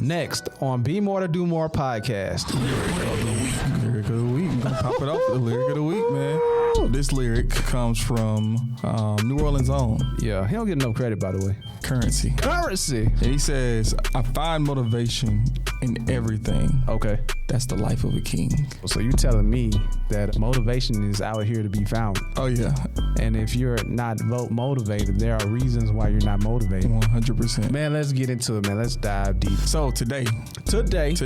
Next on Be More to Do More podcast. Lyric of the week. I'm gonna pop it off with the lyric of the week, man. This lyric comes from New Orleans' own. Yeah, he don't get enough credit, by the way. Currency. And he says, I find motivation in everything. Okay. That's the life of a king. So you telling me that motivation is out here to be found? Oh, yeah. And if you're not motivated, there are reasons why you're not motivated. 100%. Man, let's get into it, man. Let's dive deep. So today, we're going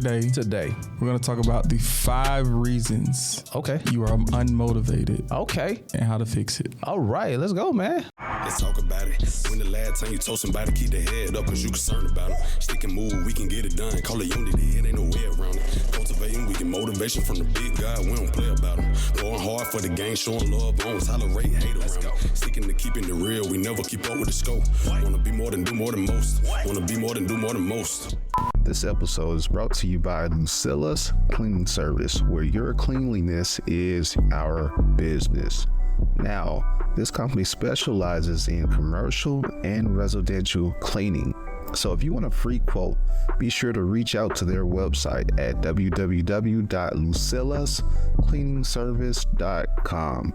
to talk about the 5 reasons you are unmotivated. Okay. And how to fix it. All right, let's go, man. Let's talk about it. When the last time you told somebody keep their head up cause you concerned about them. Stick and move, we can get it done. Call it unity, it ain't no way around it. Cultivating, we get motivation from the big guy. We don't play about them. Going hard for the game, showing love, don't tolerate hate around it. Sticking to keeping it real, we never keep up with the scope. Wanna be more than do more than most. Wanna be more than do more than most. This episode is brought to you by Lucilla's Cleaning Service, where your cleanliness is our business. Now, this company specializes in commercial and residential cleaning. So if you want a free quote, be sure to reach out to their website at www.lucillascleaningservice.com.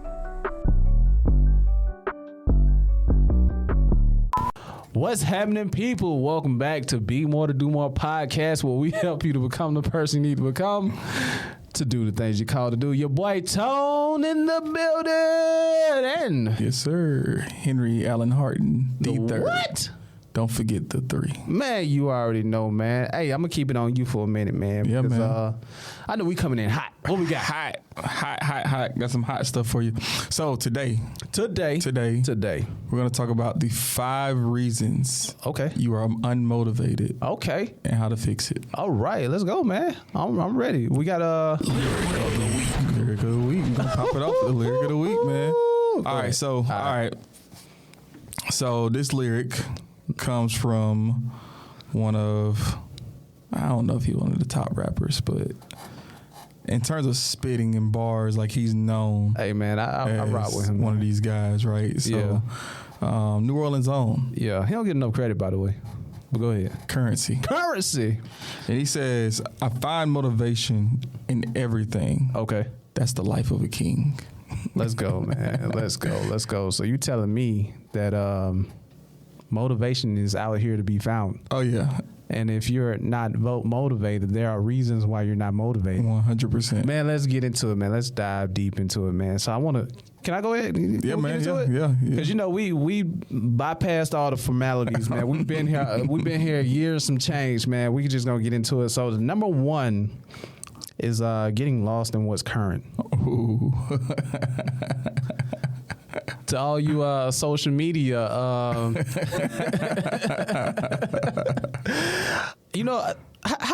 What's happening, people? Welcome back to Be More to Do More podcast, where we help you to become the person you need to become, to do the things you call to do. Your boy Tone in the building. Yes, sir. Henry Allen Harton, the third. What? Don't forget the 3. Man, you already know, man. Hey, I'm going to keep it on you for a minute, man. Yeah, because, man. I know we coming in hot. What we got? Hot. Got some hot stuff for you. So today, we're going to talk about the 5 reasons you are unmotivated. Okay. And how to fix it. All right, let's go, man. I'm ready. We got lyric of the week. We're going to pop it off with the lyric of the week, man. All right. So this lyric comes from one of, I don't know if he's one of the top rappers, but in terms of spitting and bars, like he's known. Hey, man, I rock with him. One of these guys, right? So, New Orleans' own. Yeah, he don't get enough credit, by the way. But go ahead. Currency. And he says, I find motivation in everything. Okay. That's the life of a king. Let's go, man. Let's go. So you telling me that motivation is out here to be found? Oh, yeah. And if you're not motivated, there are reasons why you're not motivated. 100%. Man, let's get into it, man. Let's dive deep into it, man. So can I go ahead? Yeah, man. Yeah. Because, we bypassed all the formalities, man. We've been here years, some change, man. We just going to get into it. So the number 1 is getting lost in what's current. Ooh. To all you social media, how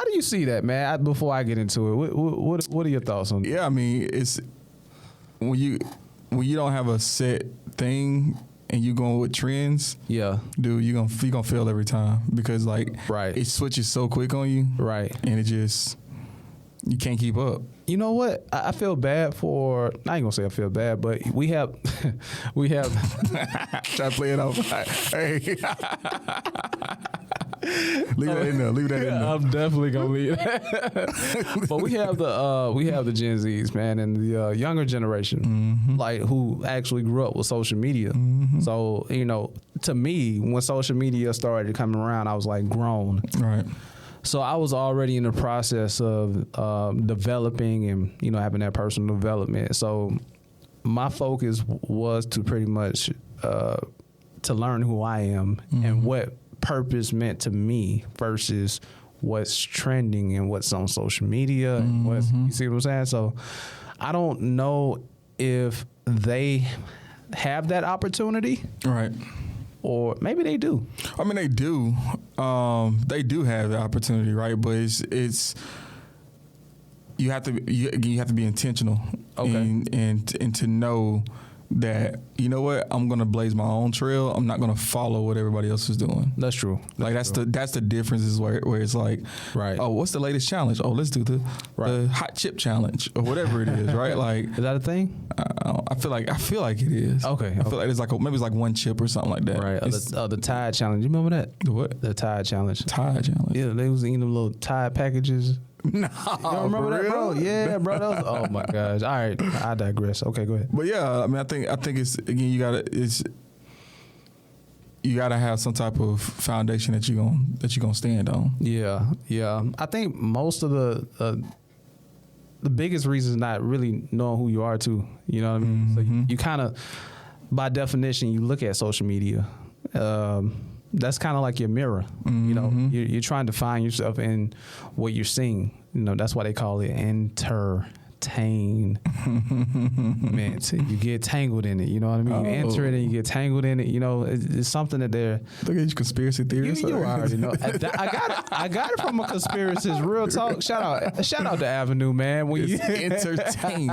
do you see that, man? Before I get into it, what are your thoughts on that? Yeah, I mean, it's when you don't have a set thing and you going with trends. Yeah, dude, you gonna fail every time because it switches so quick on you, right? And you can't keep up. You know what? I feel bad for. I ain't gonna say I feel bad, but we have. Try to play it off. Hey. Leave that in there. I'm definitely gonna leave that. But we have the Gen Zs, man, and the younger generation, like who actually grew up with social media. So to me, when social media started coming around, I was like grown. Right. So I was already in the process of developing and having that personal development. So my focus was to pretty much to learn who I am and what purpose meant to me versus what's trending and what's on social media and what's, you see what I'm saying? So I don't know if they have that opportunity. Right. Or maybe they do. I mean, they do. They do have the opportunity, right? But it's you have to be intentional, okay, and to know that, you know what, I'm gonna blaze my own trail. I'm not gonna follow what everybody else is doing. That's true. That's the difference is where it's like, right. Oh, what's the latest challenge? Oh, let's do the hot chip challenge or whatever it is, right? Like, is that a thing? I feel like it is. Okay. I feel like it's like maybe it's like one chip or something like that. Right. The Tide challenge. You remember that? The what? The Tide challenge. Tide challenge. Yeah, they was eating them little Tide packages. No, you don't remember that, bro? Yeah, bro. That was, oh my gosh. All right, I digress. Okay, go ahead. But yeah, I mean, I think it's, again, you gotta have some type of foundation that you gonna stand on. Yeah. I think most of the biggest reason is not really knowing who you are too. You know what I mean? Mm-hmm. So you kind of, by definition, you look at social media. That's kind of like your mirror. Mm-hmm. You know, you're trying to find yourself in what you're seeing. You know, that's why they call it entertainment. You get tangled in it. You know what I mean? You enter it and you get tangled in it. You know, it's something that they're. Look at you, conspiracy theorists. You already know. I got it from a conspiracist. Real talk. Shout out to Avenue, man. When you entertain,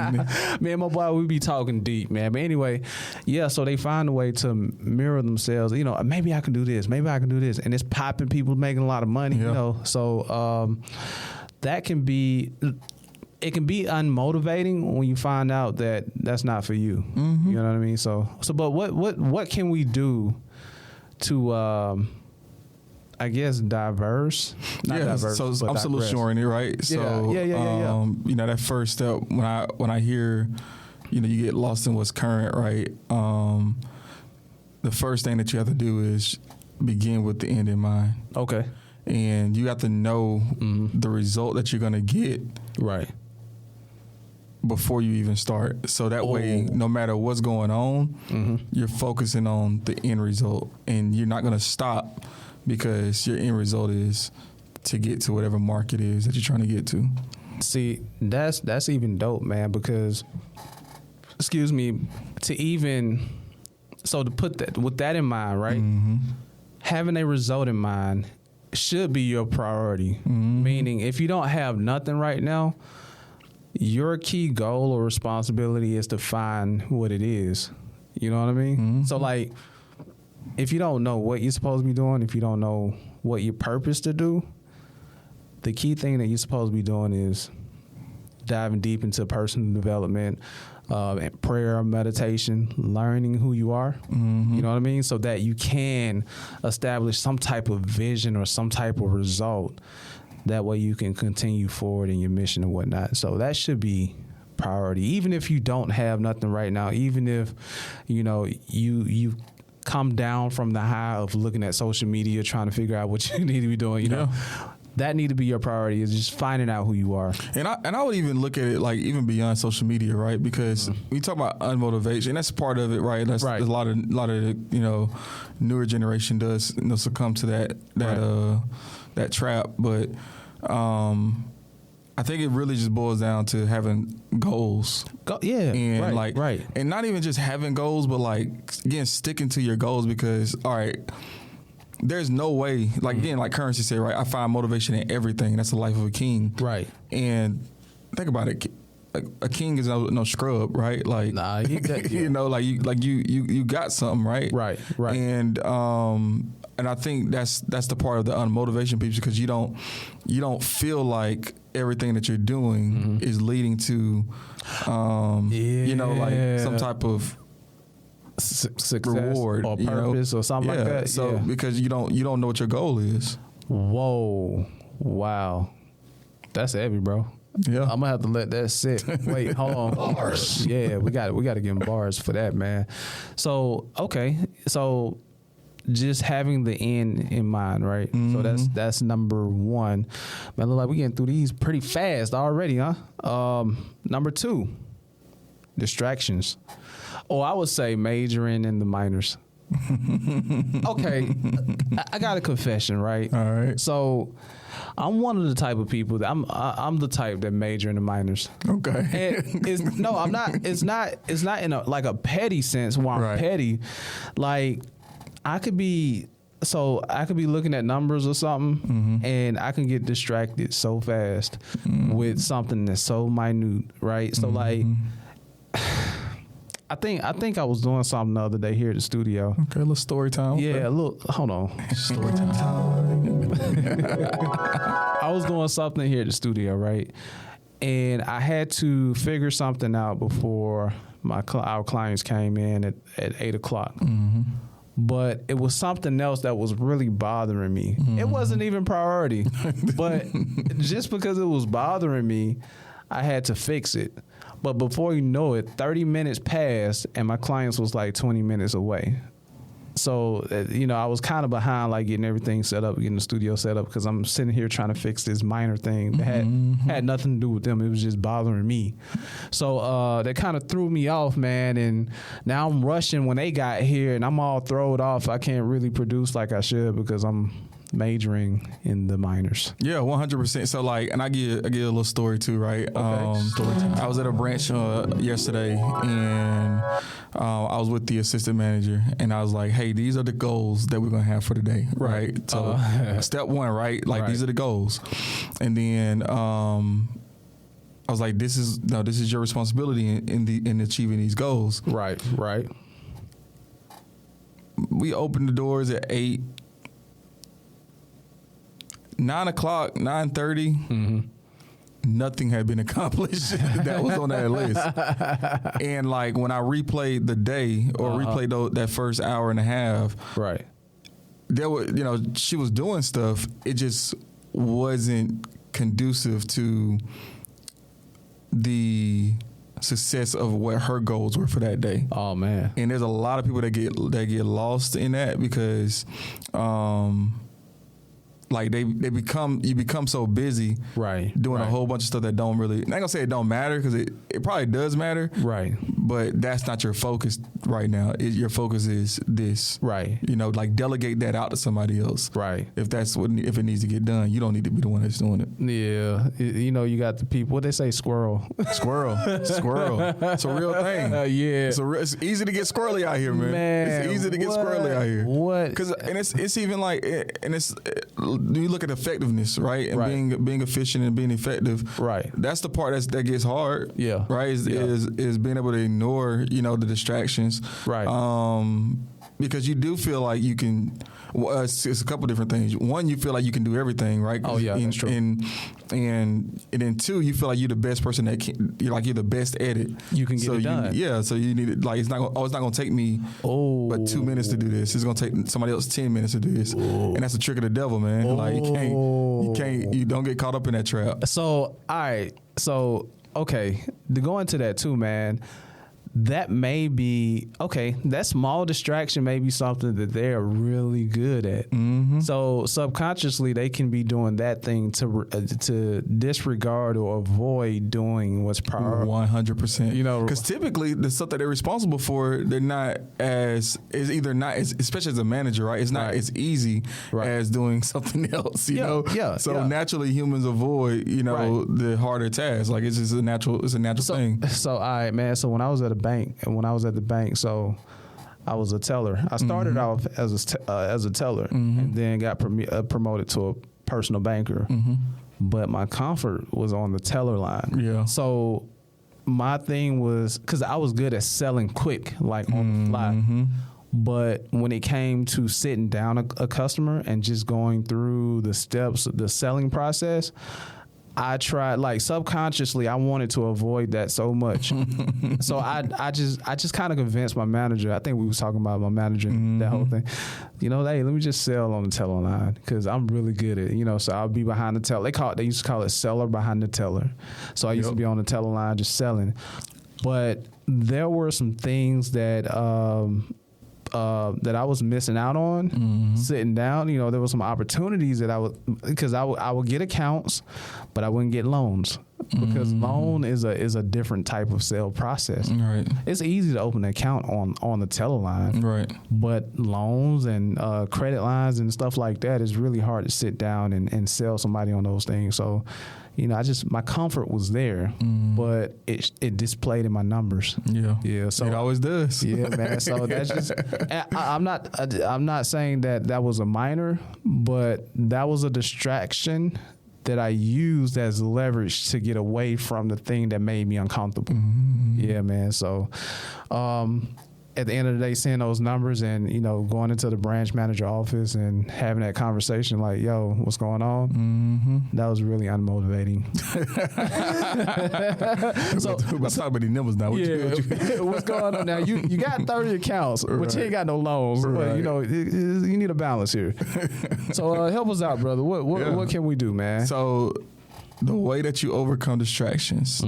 man, my boy, we be talking deep, man. But anyway, yeah. So they find a way to mirror themselves. You know, maybe I can do this. Maybe I can do this, and it's popping. People making a lot of money. Yeah. You know, so that can be. It can be unmotivating when you find out that that's not for you. Mm-hmm. You know what I mean? So, but what can we do to, I guess, diverse? Not diverse. So I'm solution oriented, right? So, yeah. You know, that first step when I hear, you know, you get lost in what's current, right? The first thing that you have to do is begin with the end in mind. Okay. And you have to know the result that you're going to get. Right. Before you even start. So that way, no matter what's going on, you're focusing on the end result. And you're not going to stop because your end result is to get to whatever mark it is that you're trying to get to. See, that's even dope, man, because, to put that, with that in mind, right? Having a result in mind should be your priority. Meaning, if you don't have nothing right now, your key goal or responsibility is to find what it is. You know what I mean? So, like, if you don't know what you're supposed to be doing, if you don't know what your purpose to do, the key thing that you're supposed to be doing is diving deep into personal development, prayer, meditation, learning who you are. You know what I mean? So that you can establish some type of vision or some type of result. That way you can continue forward in your mission and whatnot. So that should be priority. Even if you don't have nothing right now, even if, you know, you come down from the high of looking at social media, trying to figure out what you need to be doing, you know, that need to be your priority, is just finding out who you are. And I would even look at it like even beyond social media, right? Because we talk about unmotivation, that's part of it, right? That's right. A lot of you know, newer generation does, you know, succumb to that trap, but I think it really just boils down to having goals. And and not even just having goals, but like, again, sticking to your goals, because all right, there's no way, like, again, like Currency said, right, I find motivation in everything. That's the life of a king. Right. And think about it. Like, a king is no scrub, right? Like, nah, you know, you got something, right? Right. And I think that's the part of the unmotivation piece, because you don't feel like everything that you're doing is leading to, you know, like some type of success reward or purpose, you know? Or something like that. So because you don't know what your goal is. Whoa, wow, that's heavy, bro. Yeah, I'm gonna have to let that sit. Wait, hold on. Bars. Yeah, we got to give him bars for that, man. So okay, so just having the end in mind, right? So that's number one. Man, look like we getting through these pretty fast already, huh? Number two, distractions. Or I would say majoring in the minors. Okay, I got a confession, right? All right. So I'm one of the type of people that I'm the type that major in the minors. Okay. And I'm not. It's not in a petty sense where I'm petty. Like, I could be looking at numbers or something, and I can get distracted so fast with something that's so minute, right? So like, I think I was doing something the other day here at the studio. Okay, a little story time. Yeah, a little. Hold on. Story time. I was doing something here at the studio, right? And I had to figure something out before our clients came in at 8 o'clock. Mm-hmm. But it was something else that was really bothering me. Mm-hmm. It wasn't even priority, but just because it was bothering me, I had to fix it. But before you know it, 30 minutes passed and my clients was like 20 minutes away. So, I was kind of behind, like getting everything set up, getting the studio set up, because I'm sitting here trying to fix this minor thing that had nothing to do with them. It was just bothering me. So that kind of threw me off, man. And now I'm rushing when they got here, and I'm all thrown off. I can't really produce like I should because I'm majoring in the minors. Yeah, 100%. So and I give a little story too, right? Okay. Story time. I was at a branch yesterday, and I was with the assistant manager, and I was like, "Hey, these are the goals that we're gonna have for today, right?" So step one, right? Like these are the goals, and then I was like, "This is your responsibility in achieving these goals." Right. We opened the doors at 8. 9 o'clock, 9:30, nothing had been accomplished that was on that list. And when I replayed the day or replayed that first hour and a half, right, there were, she was doing stuff. It just wasn't conducive to the success of what her goals were for that day. Oh man! And there's a lot of people that get lost in that because. You become so busy, right, doing a whole bunch of stuff that don't really. I ain't gonna say it don't matter because it probably does matter, right. But that's not your focus right now. Your focus is this, right. Delegate that out to somebody else, right. If it needs to get done, you don't need to be the one that's doing it. Yeah, you got the people. What they say, squirrel. It's a real thing. Yeah, it's easy to get squirrely out here, man. It's easy to get squirrely out here. What? And it's even you look at effectiveness, right? And being efficient and being effective. Right. That's the part that gets hard. Yeah. Right? Is being able to ignore, the distractions. Right. Because you do feel like you can. It's a couple different things. One, you feel like you can do everything, right? Oh yeah, that's true. And then two, you feel like you're the best person you're the best at it. You can get it done. So you need it. It's not going to take me but 2 minutes to do this. It's going to take somebody else 10 minutes to do this. And that's the trick of the devil, man. You don't get caught up in that trap. So, all right. So, okay. To go into that too, man. That may be okay. That small distraction may be something that they're really good at. Mm-hmm. So subconsciously, they can be doing that thing to disregard or avoid doing what's prior. 100%. Because typically the stuff that they're responsible for, they're not as especially as a manager, right? It's not as easy as doing something else. You know. Yeah. So naturally, humans avoid the harder tasks. It's just a natural thing. So all right, man. So when I was at the bank, so I was a teller. I started off as a teller, and then got promoted to a personal banker. But my comfort was on the teller line. Yeah. So my thing was, because I was good at selling quick, on the fly. But when it came to sitting down a customer and just going through the steps, the selling process, I tried, subconsciously, I wanted to avoid that so much. So I just kind of convinced my manager. I think we was talking about my manager, that whole thing. Hey, let me just sell on the teller line because I'm really good at it. So I'll be behind the teller. They used to call it seller behind the teller. So I used to be on the teller line just selling. But there were some things that I was missing out on sitting down. There were some opportunities that I would get accounts, but I wouldn't get loans because loan is a different type of sale process. Right. It's easy to open an account on the teller line. Right. But loans and credit lines and stuff like that is really hard to sit down and sell somebody on those things. So, my comfort was there, but it displayed in my numbers. Yeah. Yeah. So it always does. Yeah, man. So that's just, I'm not saying that was a minor, but that was a distraction that I used as leverage to get away from the thing that made me uncomfortable. Yeah, man. So at the end of the day, seeing those numbers and, going into the branch manager office and having that conversation like, yo, what's going on? That was really unmotivating. So let's talk about these numbers now. What's going on now? You got 30 accounts, but you ain't got no loans. Right. But, you need a balance here. So help us out, brother. What can we do, man? So the way that you overcome distractions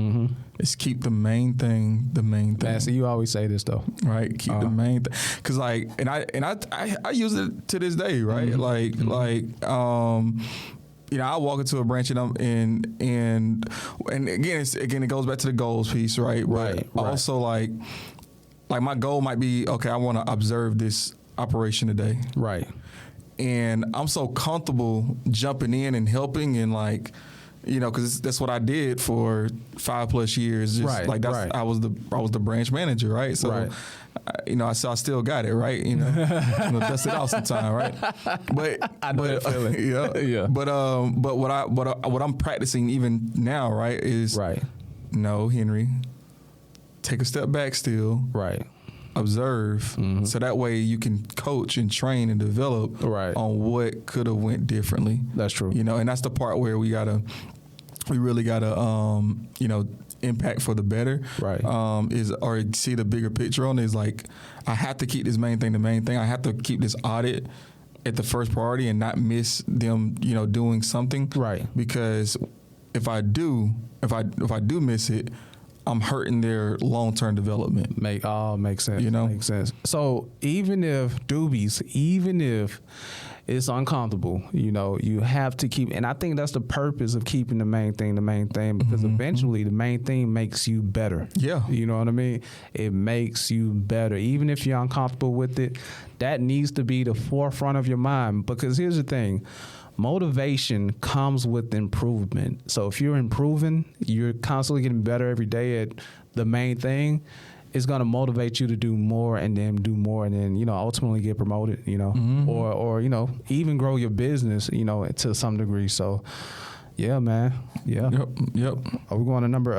is keep the main thing the main thing. Man, so you always say this though, right? Keep the main thing, because I use it to this day, right? I walk into a branch and again it goes back to the goals piece, right? But also like my goal might be, okay, I want to observe this operation today, right? And I'm so comfortable jumping in and helping and because that's what I did for 5+ years. I was the branch manager, right? So, I still got it, right? Dust it off sometime, right? But I know that feeling. Yeah. But what I'm practicing even now, right, is no, Henry, take a step back still, right? Observe, so that way you can coach and train and develop on what could have went differently. That's true. And that's the part where we really gotta impact for the better. Right. Or see the bigger picture on is like, I have to keep this main thing the main thing. I have to keep this audit at the first priority and not miss them, doing something. Right. Because if I do miss it, I'm hurting their long-term development. Makes sense. Makes sense. So even if it's uncomfortable, you have to keep, and I think that's the purpose of keeping the main thing, because eventually the main thing makes you better. Yeah. You know what I mean? It makes you better. Even if you're uncomfortable with it, that needs to be the forefront of your mind, because here's the thing. Motivation comes with improvement. So if you're improving, you're constantly getting better every day at the main thing, it's going to motivate you to do more and then do more and then, ultimately get promoted, or even grow your business, to some degree. So, yeah, man. Yeah. Yep. Are we going to number,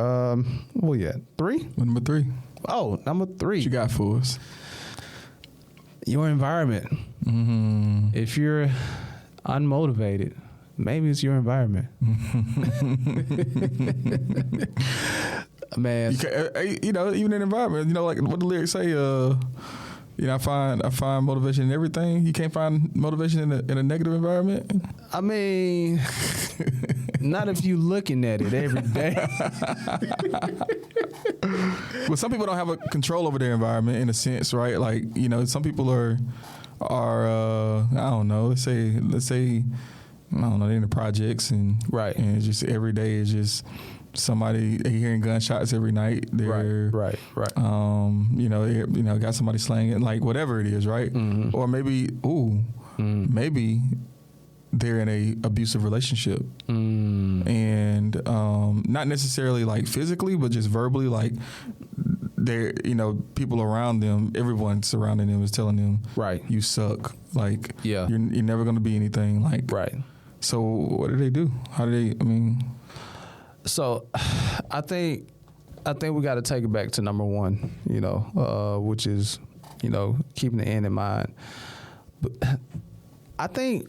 3? Number 3. Oh, number 3. What you got for us? Your environment. If you're unmotivated, maybe it's your environment. Man, even in environment, like what the lyrics say, I find motivation in everything. You can't find motivation in a negative environment. I mean, not if you looking at it every day. Well, some people don't have a control over their environment in a sense, right? Like, some people are I don't know, let's say I don't know, they're in the projects and and it's just every day is just somebody hearing gunshots every night. They're right. Got somebody slanging, like whatever it is, right? Or maybe maybe they're in a abusive relationship and not necessarily like physically, but just verbally, like they're people around them, everyone surrounding them is telling them, you suck, like you're never going to be anything, like So what do they do? How do they? So I think we got to take it back to number 1, which is keeping the end in mind. But I think,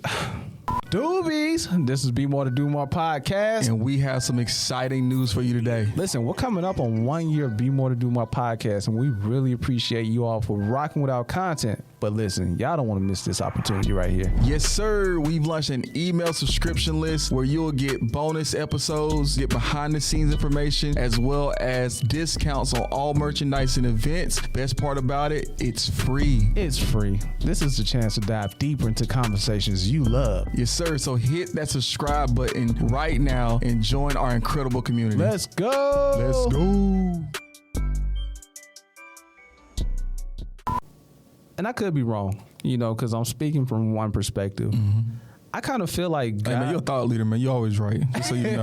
doobies, this is Be More to Do More podcast. And we have some exciting news for you today. Listen, we're coming up on 1 year of Be More to Do More podcast, and we really appreciate you all for rocking with our content. But listen, y'all don't want to miss this opportunity right here. Yes, sir. We've launched an email subscription list where you'll get bonus episodes, get behind the scenes information, as well as discounts on all merchandise and events. Best part about it, it's free. It's free. This is the chance to dive deeper into conversations you love. Yes, sir. So hit that subscribe button right now and join our incredible community. Let's go. Let's go. And I could be wrong, because I'm speaking from one perspective. I kind of feel like God, hey man, you're a thought leader, man. You're always right, just so you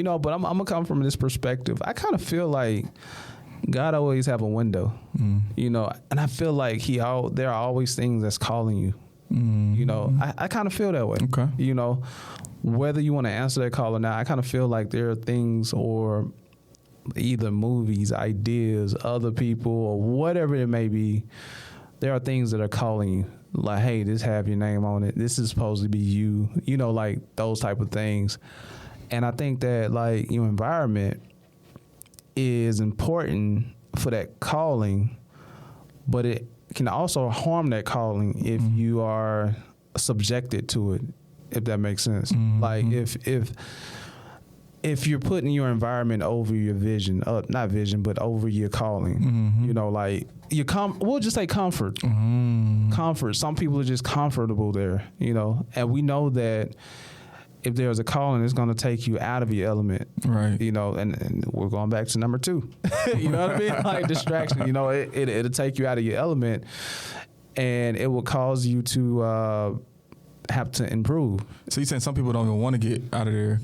know. But I'm gonna come from this perspective. I kind of feel like God always have a window, and I feel like there are always things that's calling you, You know, I kind of feel that way. Okay. You know, whether you want to answer that call or not, I kind of feel like there are things or either movies, ideas, other people, or whatever it may be, there are things that are calling you. Like, hey, this have your name on it. This is supposed to be you. You know, like those type of things. And I think that, like, your environment is important for that calling, but it can also harm that calling if you are subjected to it, if that makes sense. Like, if you're putting your environment over your vision, not vision, but over your calling, you know, like we'll just say comfort. Comfort. Some people are just comfortable there, you know, and we know that if there's a calling, it's going to take you out of your element, right? You know, and we're going back to number 2. You know what I mean? Like distraction. You know, it'll take you out of your element, and it will cause you to have to improve. So you're saying some people don't even want to get out of their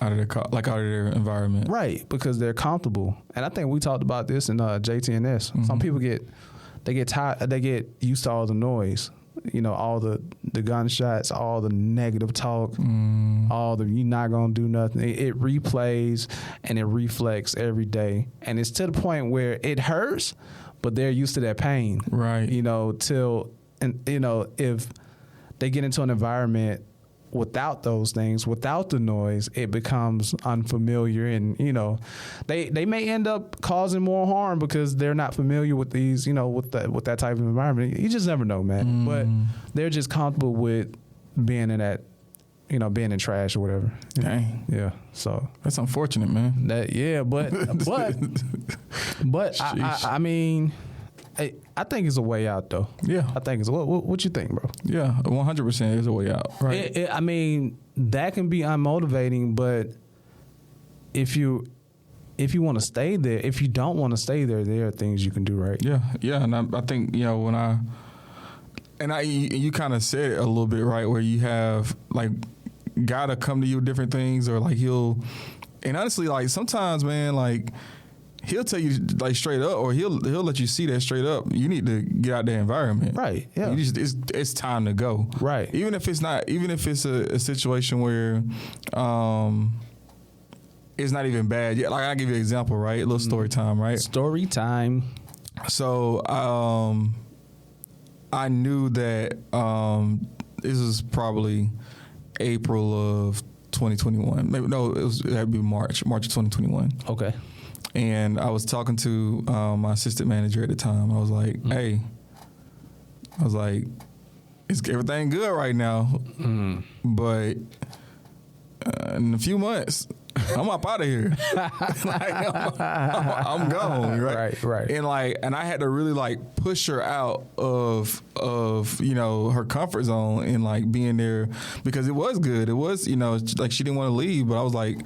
out of their environment, right? Because they're comfortable. And I think we talked about this in JTNS. Some people get tired. They get used to all the noise. You know, all the gunshots, all the negative talk, all the you're not gonna do nothing. It replays and it reflects every day, and it's to the point where it hurts, but they're used to that pain, right? You know, if they get into an environment without those things, without the noise, it becomes unfamiliar, and you know, they may end up causing more harm because they're not familiar with these, you know, with that type of environment. You just never know, man. But they're just comfortable with being in that, you know, being in trash or whatever. Dang. Yeah. So that's unfortunate, man. But I mean, I think it's a way out, though. Yeah. I think it's what you think, bro? Yeah, 100% there's a way out. Right. I mean, that can be unmotivating, but if you want to stay there, if you don't want to stay there, there are things you can do, right? Yeah. Yeah. And I think, you know, you kind of said it a little bit, right, where you have, like, gotta come to you with different things, or, like, and honestly, like, sometimes, man, like, he'll tell you, like, straight up, or he'll let you see that straight up. You need to get out the environment, right? Yeah, it's time to go, right? Even if it's a situation where it's not even bad. Yeah, like, I'll give you an example, right? A little story time, right? Story time. So I knew that this was probably April of 2021. Maybe no, it had to be March of 2021. Okay. And I was talking to my assistant manager at the time. I was like, hey, is everything good right now? But in a few months, I'm up out of here. Like, I'm gone, right? And I had to really, like, push her out of you know, her comfort zone and, like, being there, because it was good. It was, you know, like, she didn't want to leave, but I was like,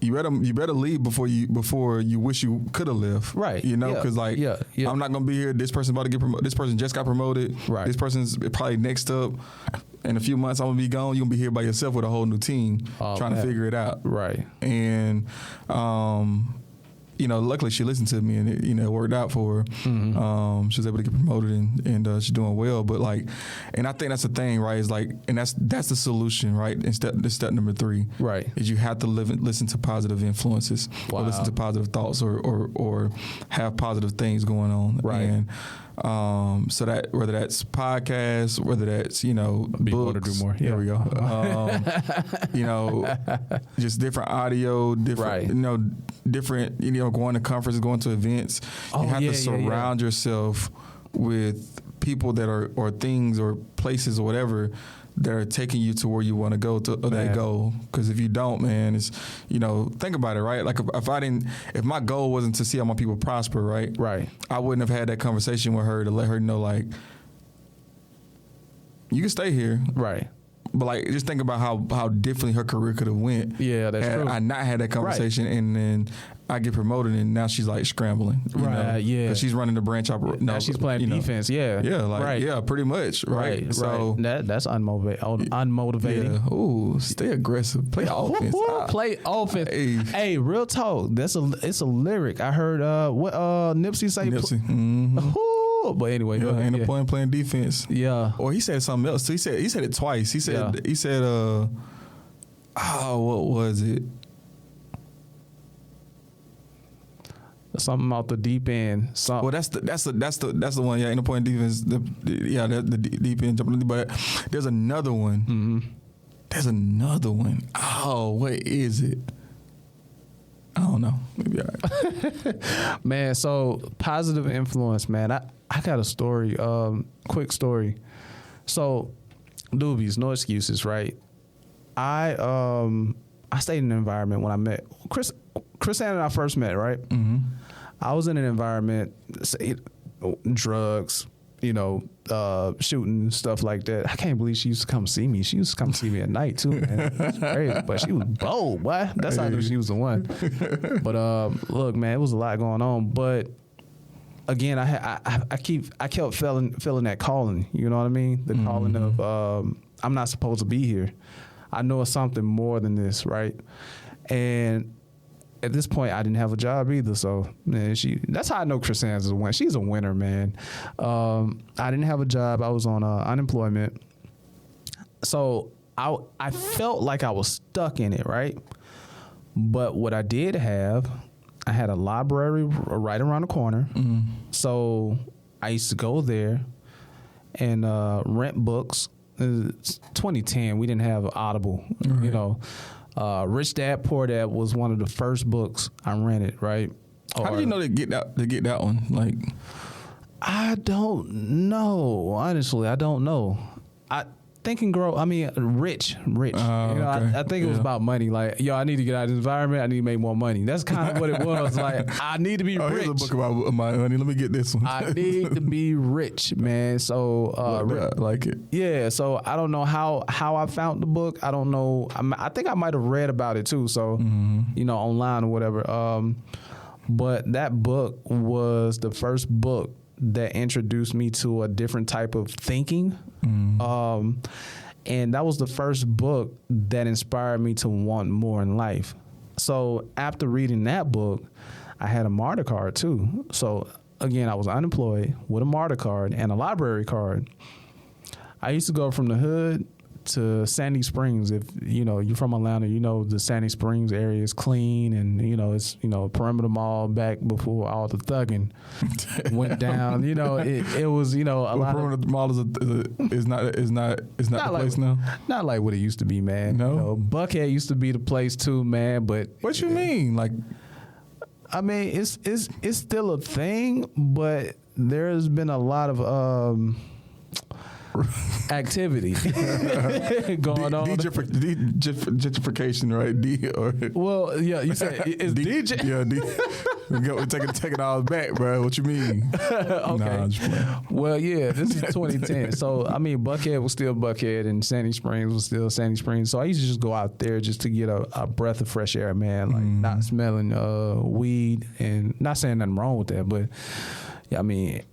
you better leave before you wish you could have left, right? You know, because I'm not gonna be here. This person's about to get promoted. This person just got promoted. Right. This person's probably next up. In a few months, I'm gonna be gone. You're gonna be here by yourself with a whole new team, trying to figure it out. Right. And you know, luckily she listened to me, and it, you know, it worked out for her. She was able to get promoted, and she's doing well. But, like, and I think that's the thing, right? Is, like, and that's the solution, right? And step number 3, right, is you have to listen to positive influences, or listen to positive thoughts, or have positive things going on, right? And so that whether that's podcasts, whether that's, you know, books, do more. There we go. You know, just different audio, different, you know, different, you know, going to conferences, going to events. You have to surround yourself with people that are, or things, or places, or whatever, that are taking you to where you want to go to that goal. Because if you don't, man, it's, you know, think about it, right? Like, if my goal wasn't to see how my people prosper, right, I wouldn't have had that conversation with her to let her know, like, you can stay here, right? But, like, just think about how differently her career could have went. Yeah, that's true. I not had that conversation, and then I get promoted, and now she's, like, scrambling. You know? Yeah. Because she's running the branch operation. Now she's playing defense. Yeah. Yeah, like, yeah, pretty much. Right. So that's unmotivating. Yeah. Ooh, stay aggressive. Play offense. Play offense. Hey, real talk. It's a lyric. I heard what Nipsey say. Nipsey. But anyway, ain't no point in playing defense. Yeah. Or he said something else. So he said it twice. He said what was it? Something out the deep end. Well, that's the one. Yeah, ain't no point in defense. The deep end jumping. But there's another one. Mm-hmm. There's another one. Oh, what is it? I don't know. Maybe all right. Man, so positive influence, man. I got a story, quick story. So, doobies, no excuses, right? I stayed in an environment when I met Chris and I first met, right? Mm-hmm. I was in an environment, drugs, shooting, stuff like that. I can't believe she used to come see me. She used to come see me at night too, man. That's crazy. But she was bold, boy. That's how I knew she was the one. But look, man, it was a lot going on. But again, I kept feeling that calling. You know what I mean? The calling of I'm not supposed to be here. I know it's something more than this, right? And at this point, I didn't have a job either. So, man, that's how I know Chris Sanders is a winner. She's a winner, man. I didn't have a job. I was on unemployment. So I felt like I was stuck in it, right? But what I did have, I had a library right around the corner. Mm-hmm. So I used to go there and rent books. It's 2010. We didn't have Audible, Rich Dad Poor Dad was one of the first books I rented, right? How did you know to get that one? Like, I don't know. Honestly, I don't know. Rich. Okay. I think it was about money. Like, I need to get out of this environment. I need to make more money. That's kind of what it was. Like, I need to be rich. Here's a book about my money. Let me get this one. I need to be rich, man. So, I like it. Yeah. So I don't know how I found the book. I don't know. I think I might have read about it too. So, online or whatever. But that book was the first book that introduced me to a different type of thinking. And that was the first book that inspired me to want more in life. So after reading that book, I had a MARTA card too. So again, I was unemployed with a MARTA card and a library card. I used to go from the hood to Sandy Springs. If you're from Atlanta, the Sandy Springs area is clean, and it's perimeter mall back before all the thugging went down. It was a lot. Perimeter mall is not the place now. Not like what it used to be, man. No, Buckhead used to be the place too, man. But what you mean? Like, I mean, it's still a thing, but there's been a lot of activity going on. Gentrification, right? Well, yeah, you said it's DJ. Yeah, we're taking it all back, bro. What you mean? Okay. Nah, I'm just playing. Well, yeah, this is 2010. So, I mean, Buckhead was still Buckhead and Sandy Springs was still Sandy Springs. So I used to just go out there just to get a breath of fresh air, man. Like, not smelling weed, and not saying nothing wrong with that, but yeah, I mean,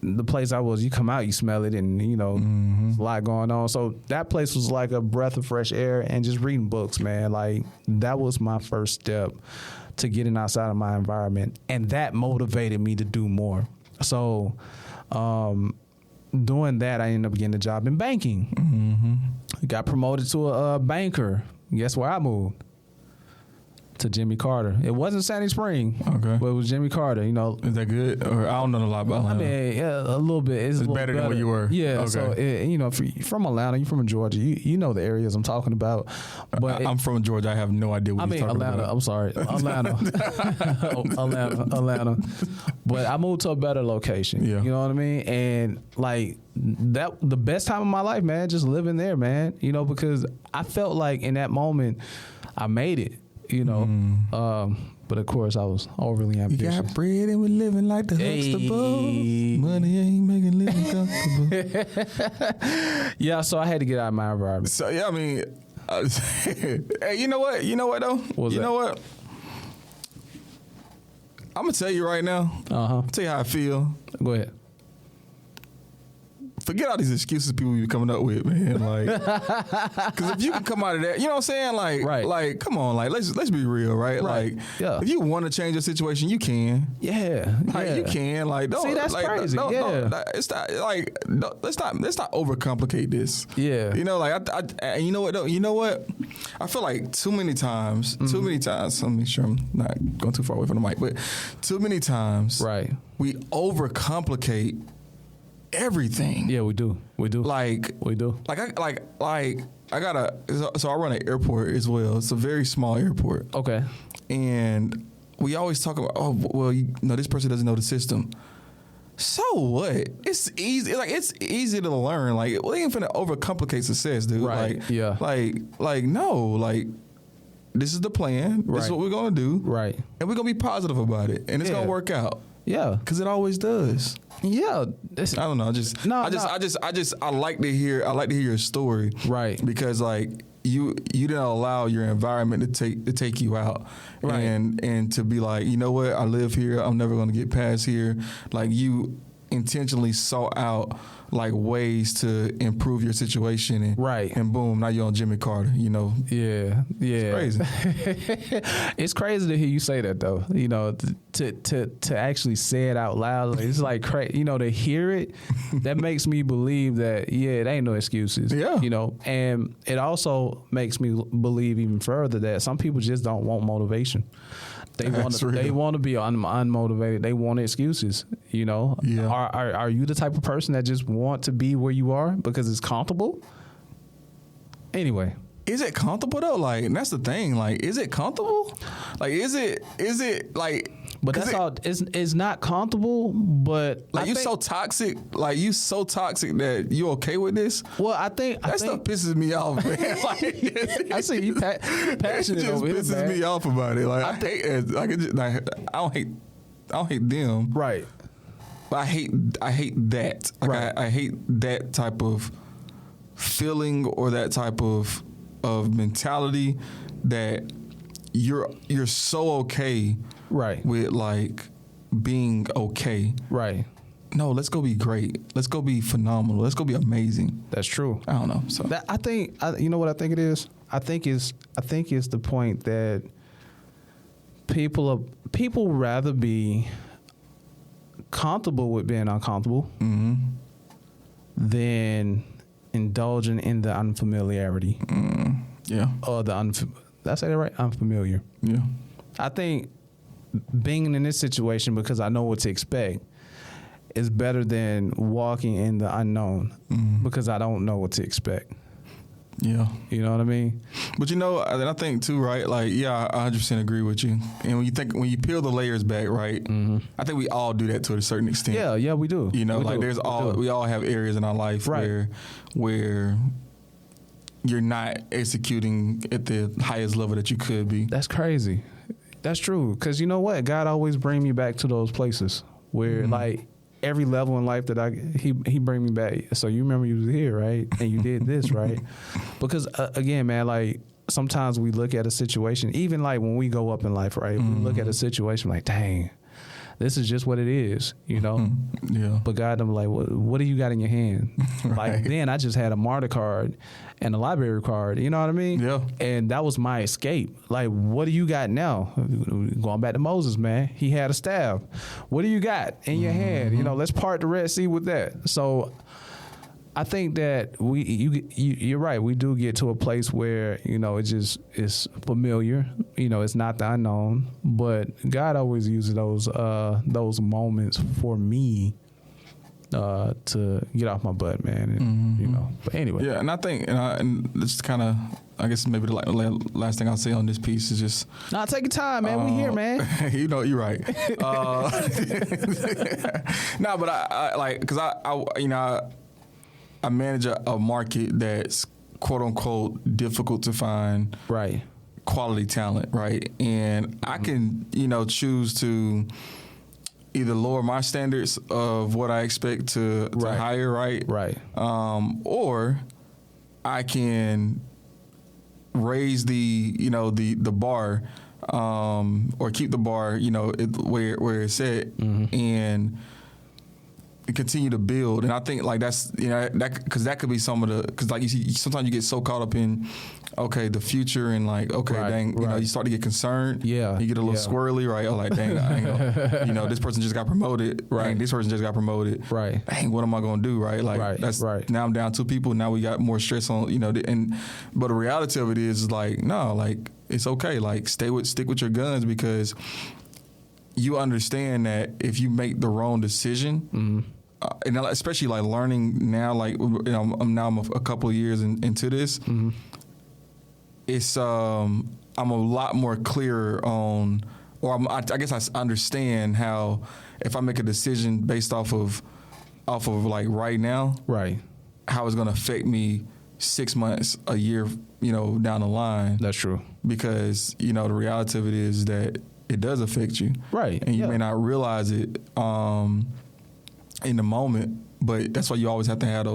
the place I was, you come out, you smell it, and there's a lot going on. So that place was like a breath of fresh air, and just reading books, man. Like, that was my first step to getting outside of my environment, and that motivated me to do more. So doing that, I ended up getting a job in banking. Got promoted to a banker. Guess where I moved? To Jimmy Carter. It wasn't Sandy Spring, okay, but it was Jimmy Carter. Is that good? Or I don't know a lot about Atlanta. I mean, yeah, a little bit. It's better than where you were. Yeah. Okay. So if you're from Atlanta, you're from Georgia. You know the areas I'm talking about. But I'm from Georgia. I have no idea what you're talking Atlanta. about. I'm sorry, Atlanta. Atlanta. But I moved to a better location. Yeah. You know what I mean? And like that, the best time of my life, man. Just living there, man. Because I felt like in that moment, I made it. But of course I was overly ambitious. You got bread and we're living like the Huxtables. Money ain't making living comfortable. Yeah, so I had to get out of my environment. So yeah, I mean, hey, you know what though? Know what? I'm gonna tell you right now. I'll tell you how I feel. Go ahead. forget all these excuses people be coming up with, man. Like, because if you can come out of that, you know what I'm saying? Like, like, come on, like, let's be real, right? Like, if you want to change your situation, you can. Yeah, like you can. Like, don't, see, that's like, crazy. It's not like let's not overcomplicate this. Yeah, you know, like I you know what? Though, you know what? I feel like too many times. Let me make sure I'm not going too far away from the mic, but too many times, we overcomplicate everything. Yeah, we do. Like we do. Like I got so I run an airport as well. It's a very small airport. Okay. And we always talk about, oh, well, this person doesn't know the system. So what? It's easy. Like, it's easy to learn. Like, we ain't finna overcomplicate success, dude. Right. Like, yeah. Like no. Like, this is the plan. This is what we're gonna do. Right. And we're gonna be positive about it, and it's gonna work out. Yeah. Because it always does. Yeah. I don't know. I like to hear your story. Right. Because like you didn't allow your environment to take you out. Right. And to be like, you know what, I live here, I'm never gonna get past here. Like, you intentionally sought out like ways to improve your situation, and and boom, now you're on Jimmy Carter, you know. Yeah. It's crazy. It's crazy to hear you say that, though. You know, to actually say it out loud, it's like crazy. You know, to hear it, that makes me believe that it ain't no excuses. Yeah. You know, and it also makes me believe even further that some people just don't want motivation. They want to be unmotivated. They want excuses. You know, are you the type of person that just want to be where you are because it's comfortable? Anyway, is it comfortable though? Like, that's the thing. Like, is it comfortable? Like, is it like? But that's all. It's not comfortable. But like, you so toxic. Like, you so toxic that you okay with this. Well, I think stuff pisses me off, man. Like, I see you passionate over it. It just pisses me off about it. Like, I hate it. Like, I don't hate them. Right. But I hate that. Like, I hate that type of feeling or that type of mentality that you're so okay with like being okay. Right. No, let's go be great. Let's go be phenomenal. Let's go be amazing. That's true. I don't know. So I think you know what I think it is? I think it's the point that people rather be comfortable with being uncomfortable than indulging in the unfamiliarity. Yeah. Or did I say that right? Unfamiliar. Yeah. I think being in this situation because I know what to expect is better than walking in the unknown because I don't know what to expect. Yeah. You know what I mean? But you know, I think too, right? Like, yeah, I 100% agree with you. And when you peel the layers back, right? I think we all do that to a certain extent. Yeah, we do. You know, we all have areas in our life where you're not executing at the highest level that you could be. That's crazy. That's true. Because you know what? God always bring me back to those places where like every level in life that he bring me back. So you remember you was here, right? And you did this, right? Because again, man, like sometimes we look at a situation, even like when we go up in life, right? We look at a situation like, dang, this is just what it is, you know? Yeah. But God, I'm like, what do you got in your hand? Like, then I just had a MARTA card and a library card, you know what I mean? Yeah. And that was my escape. Like, what do you got now? Going back to Moses, man. He had a staff. What do you got in your hand? You know, let's part the Red Sea with that. So I think that you're right. We do get to a place where, you know, it's familiar. You know, it's not the unknown. But God always uses those moments for me to get off my butt, man. And, you know. But anyway. Yeah, and I think, and this kind of, I guess maybe the last thing I'll say on this piece is just. Nah, take your time, man. We here, man. You know, you're right. No, but I like, because I manage a market that's quote unquote difficult to find quality talent, right? And I can, you know, choose to either lower my standards of what I expect to hire, right? Or I can raise the bar, or keep the bar, you know, where it's at, and continue to build. And I think like that's, you know, that because that could be some of the, because like you see, sometimes you get so caught up in, okay, the future and like, okay, dang, you know, you start to get concerned. Yeah. You get a little squirrely, right? Oh, like, dang, I ain't gonna, you know, this person just got promoted. Right. Dang, this person just got promoted. Right. Dang, what am I going to do? Right. Like, that's now I'm down 2 people. Now we got more stress on, you know, but the reality of it is like, no, like, it's okay. Like, stick with your guns, because you understand that if you make the wrong decision, and especially like learning now, like, you know, I'm a couple of years into this. It's I'm a lot more clear on, or I guess I understand how if I make a decision based off of like right now, right, how it's going to affect me 6 months, a year, you know, down the line. That's true. Because, you know, the reality of it is that it does affect you, right, and you may not realize it in the moment, but that's why you always have to have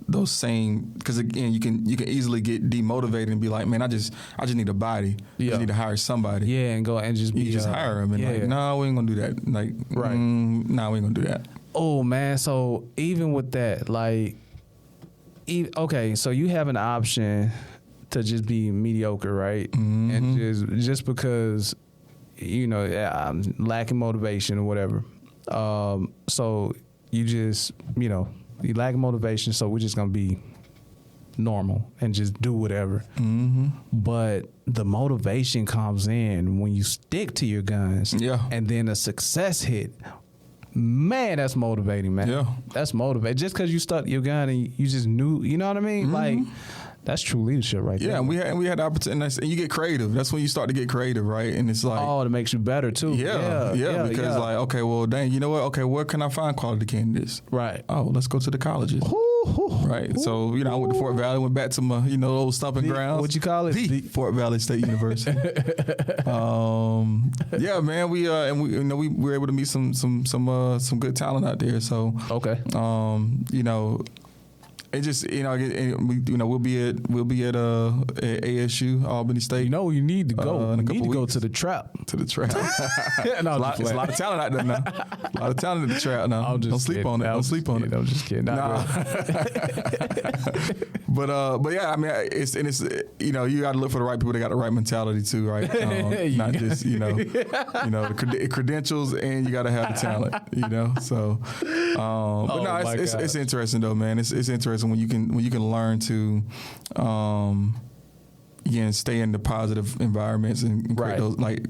those same, because again, you can easily get demotivated and be like, man, I just need a body. I just need to hire somebody. Yeah, and go and just be, you just hire them and like, no, we ain't gonna do that. Like, right, no, we ain't gonna do that. Oh man, so even with that, like, okay, so you have an option to just be mediocre, right? And just because, you know, I'm lacking motivation or whatever. So you just, you know, you lack motivation, so we're just gonna be normal and just do whatever. But the motivation comes in when you stick to your guns, and then a success hit. Man, that's motivating, man. Yeah, that's motivating. Just because you stuck your gun and you just knew, you know what I mean? Like, that's true leadership right there. Yeah, and we had the opportunity, and you get creative. That's when you start to get creative, right? And it's like, oh, it makes you better too. Yeah, because like, okay, well, dang, you know what? Okay, where can I find quality candidates? Right. Oh, let's go to the colleges. Right. So, you know, I went to Fort Valley, went back to my, you know, old stomping grounds. What you call it? The Fort Valley State University. Yeah, man. We you know, we were able to meet some good talent out there. So okay. You know, it just, you know, we'll be at ASU, Albany State. You know, you need to go. You need to go to the trap. To the trap. No, there's a lot of talent out there now. A lot of talent in the trap now. Don't sleep on it. Don't sleep on it. I'm just kidding. Nah. But yeah, I mean, it's you know, you got to look for the right people that got the right mentality too, right? Not just you know the credentials, and you got to have the talent, you know. So, but no, it's interesting though, man. It's interesting when you can learn to, again, stay in the positive environments and create those, like,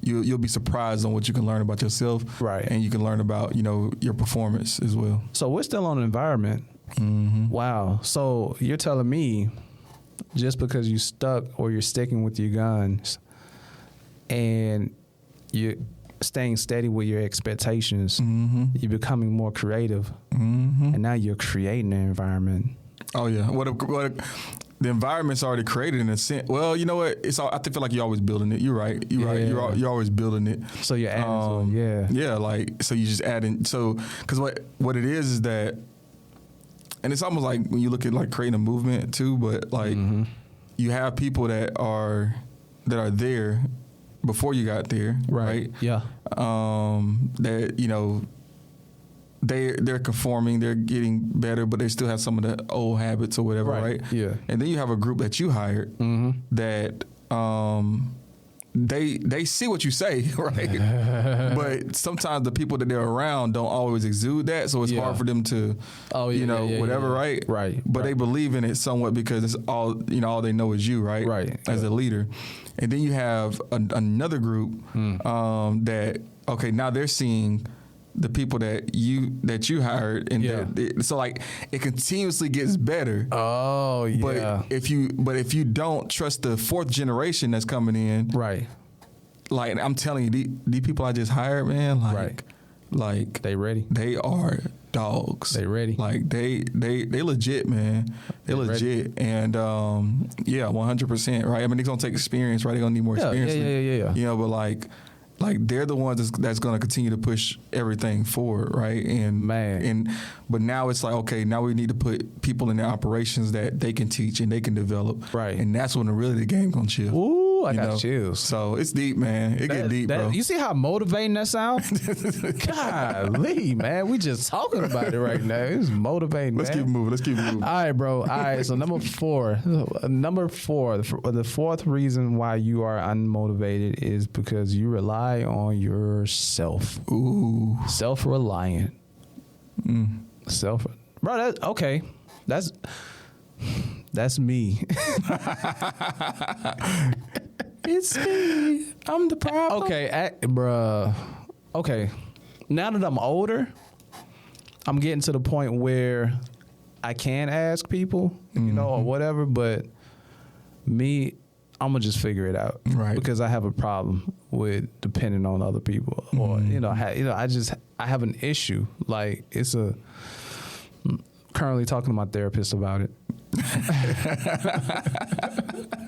you'll be surprised on what you can learn about yourself, right? And you can learn about, you know, your performance as well. So we're still on environment. Wow. So you're telling me just because you stuck or you're sticking with your guns and you're staying steady with your expectations, you're becoming more creative, and now you're creating an environment. Oh yeah. What the environment's already created in a sense. Well, you know what? I feel like you're always building it. You're right. You're always building it. So you're adding to it. Yeah. Like, so you just add in. So, because what it is that, and it's almost like when you look at like creating a movement too, but like you have people that are there before you got there, right? Yeah. That, you know, they're conforming, they're getting better, but they still have some of the old habits or whatever, right? Yeah. And then you have a group that you hired that they see what you say, right? But sometimes the people that they're around don't always exude that, so it's hard for them to, whatever, right? Right. But they believe in it somewhat because it's all, you know, all they know is you, right? Right. As a leader. And then you have another group that, okay, now they're seeing the people that you hired, and so like it continuously gets better. Oh yeah. But if you don't trust the fourth generation that's coming in, right? Like, I'm telling you, the people I just hired, man, like they ready. They are dogs. They ready. Like they legit, man. They legit, ready. And 100%, right? I mean, they're gonna take experience, right? They're gonna need more experience. Yeah. You know, but like they're the ones that's going to continue to push everything forward, right? And but now it's like, okay, now we need to put people in their operations that they can teach and they can develop, right? And that's when really the game gonna chill. Ooh. Ooh, I got chills. So it's deep, man. It get deep, bro. You see how motivating that sounds? Golly, man. We just talking about it right now. It's motivating, Let's keep moving. All right, bro. All right, so number four, the fourth reason why you are unmotivated is because you rely on yourself. Ooh. Self-reliant. Bro, okay. That's me. It's me. I'm the problem. Okay, bruh. Okay. Now that I'm older, I'm getting to the point where I can ask people, or whatever, but me, I'm gonna just figure it out. Right. Because I have a problem with depending on other people. Or, I have an issue. Like, currently talking to my therapist about it.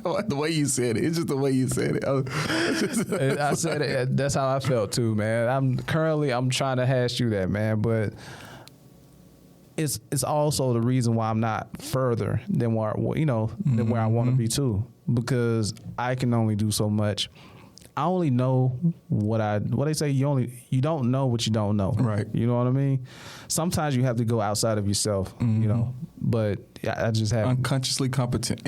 The way you said it. It's just the way you said it. I said it. That's how I felt too, man. I'm trying to hash through that, man. But it's also the reason why I'm not further than where I want to be too, because I can only do so much. I only know what they say. You don't know what you don't know. Right. You know what I mean? Sometimes you have to go outside of yourself. But I just have unconsciously incompetent.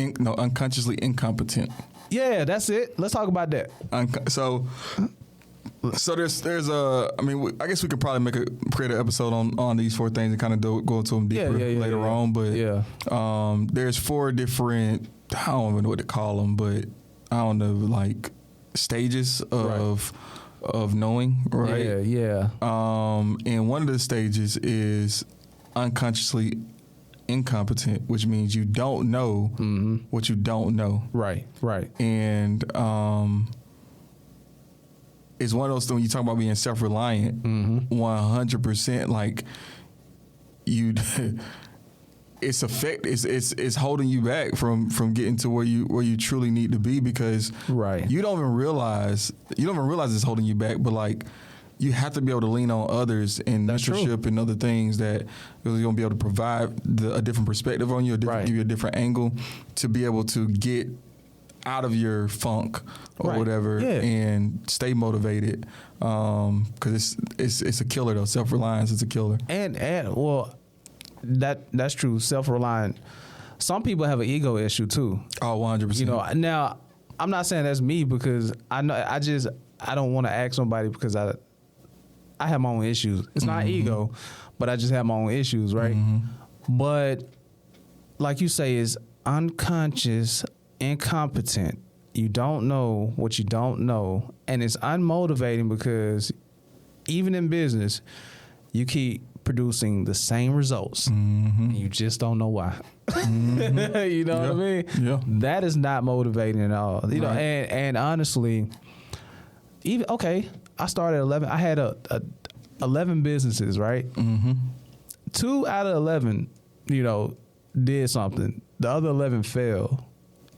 Yeah, that's it. Let's talk about that. So there's I guess we could probably create an episode on these four things and kind of go into them deeper later on. But there's four different, I don't even know what to call them, but I don't know, like stages of knowing, right? Yeah. And one of the stages is unconsciously incompetent, which means you don't know what you don't know. Right. And it's one of those things when you talk about being self-reliant, 100%, like you it's holding you back from getting to where you truly need to be, because you don't even realize it's holding you back, but like you have to be able to lean on others and mentorship and other things that you're going to be able to provide a different perspective on you, give you a different angle to be able to get out of your funk or whatever and stay motivated, because it's a killer though. Self-reliance is a killer. And well, that's true. Self-reliant. Some people have an ego issue too. Oh, 100%. Now I'm not saying that's me, because I don't want to ask somebody because I have my own issues. It's not ego, but I just have my own issues, right? But like you say, it's unconscious, incompetent. You don't know what you don't know, and it's unmotivating because even in business, you keep producing the same results, and you just don't know why. You know what I mean? Yeah. That is not motivating at all. You know, and honestly, I started 11. I had 11 businesses, right? 2 out of 11, did something. The other 11 failed.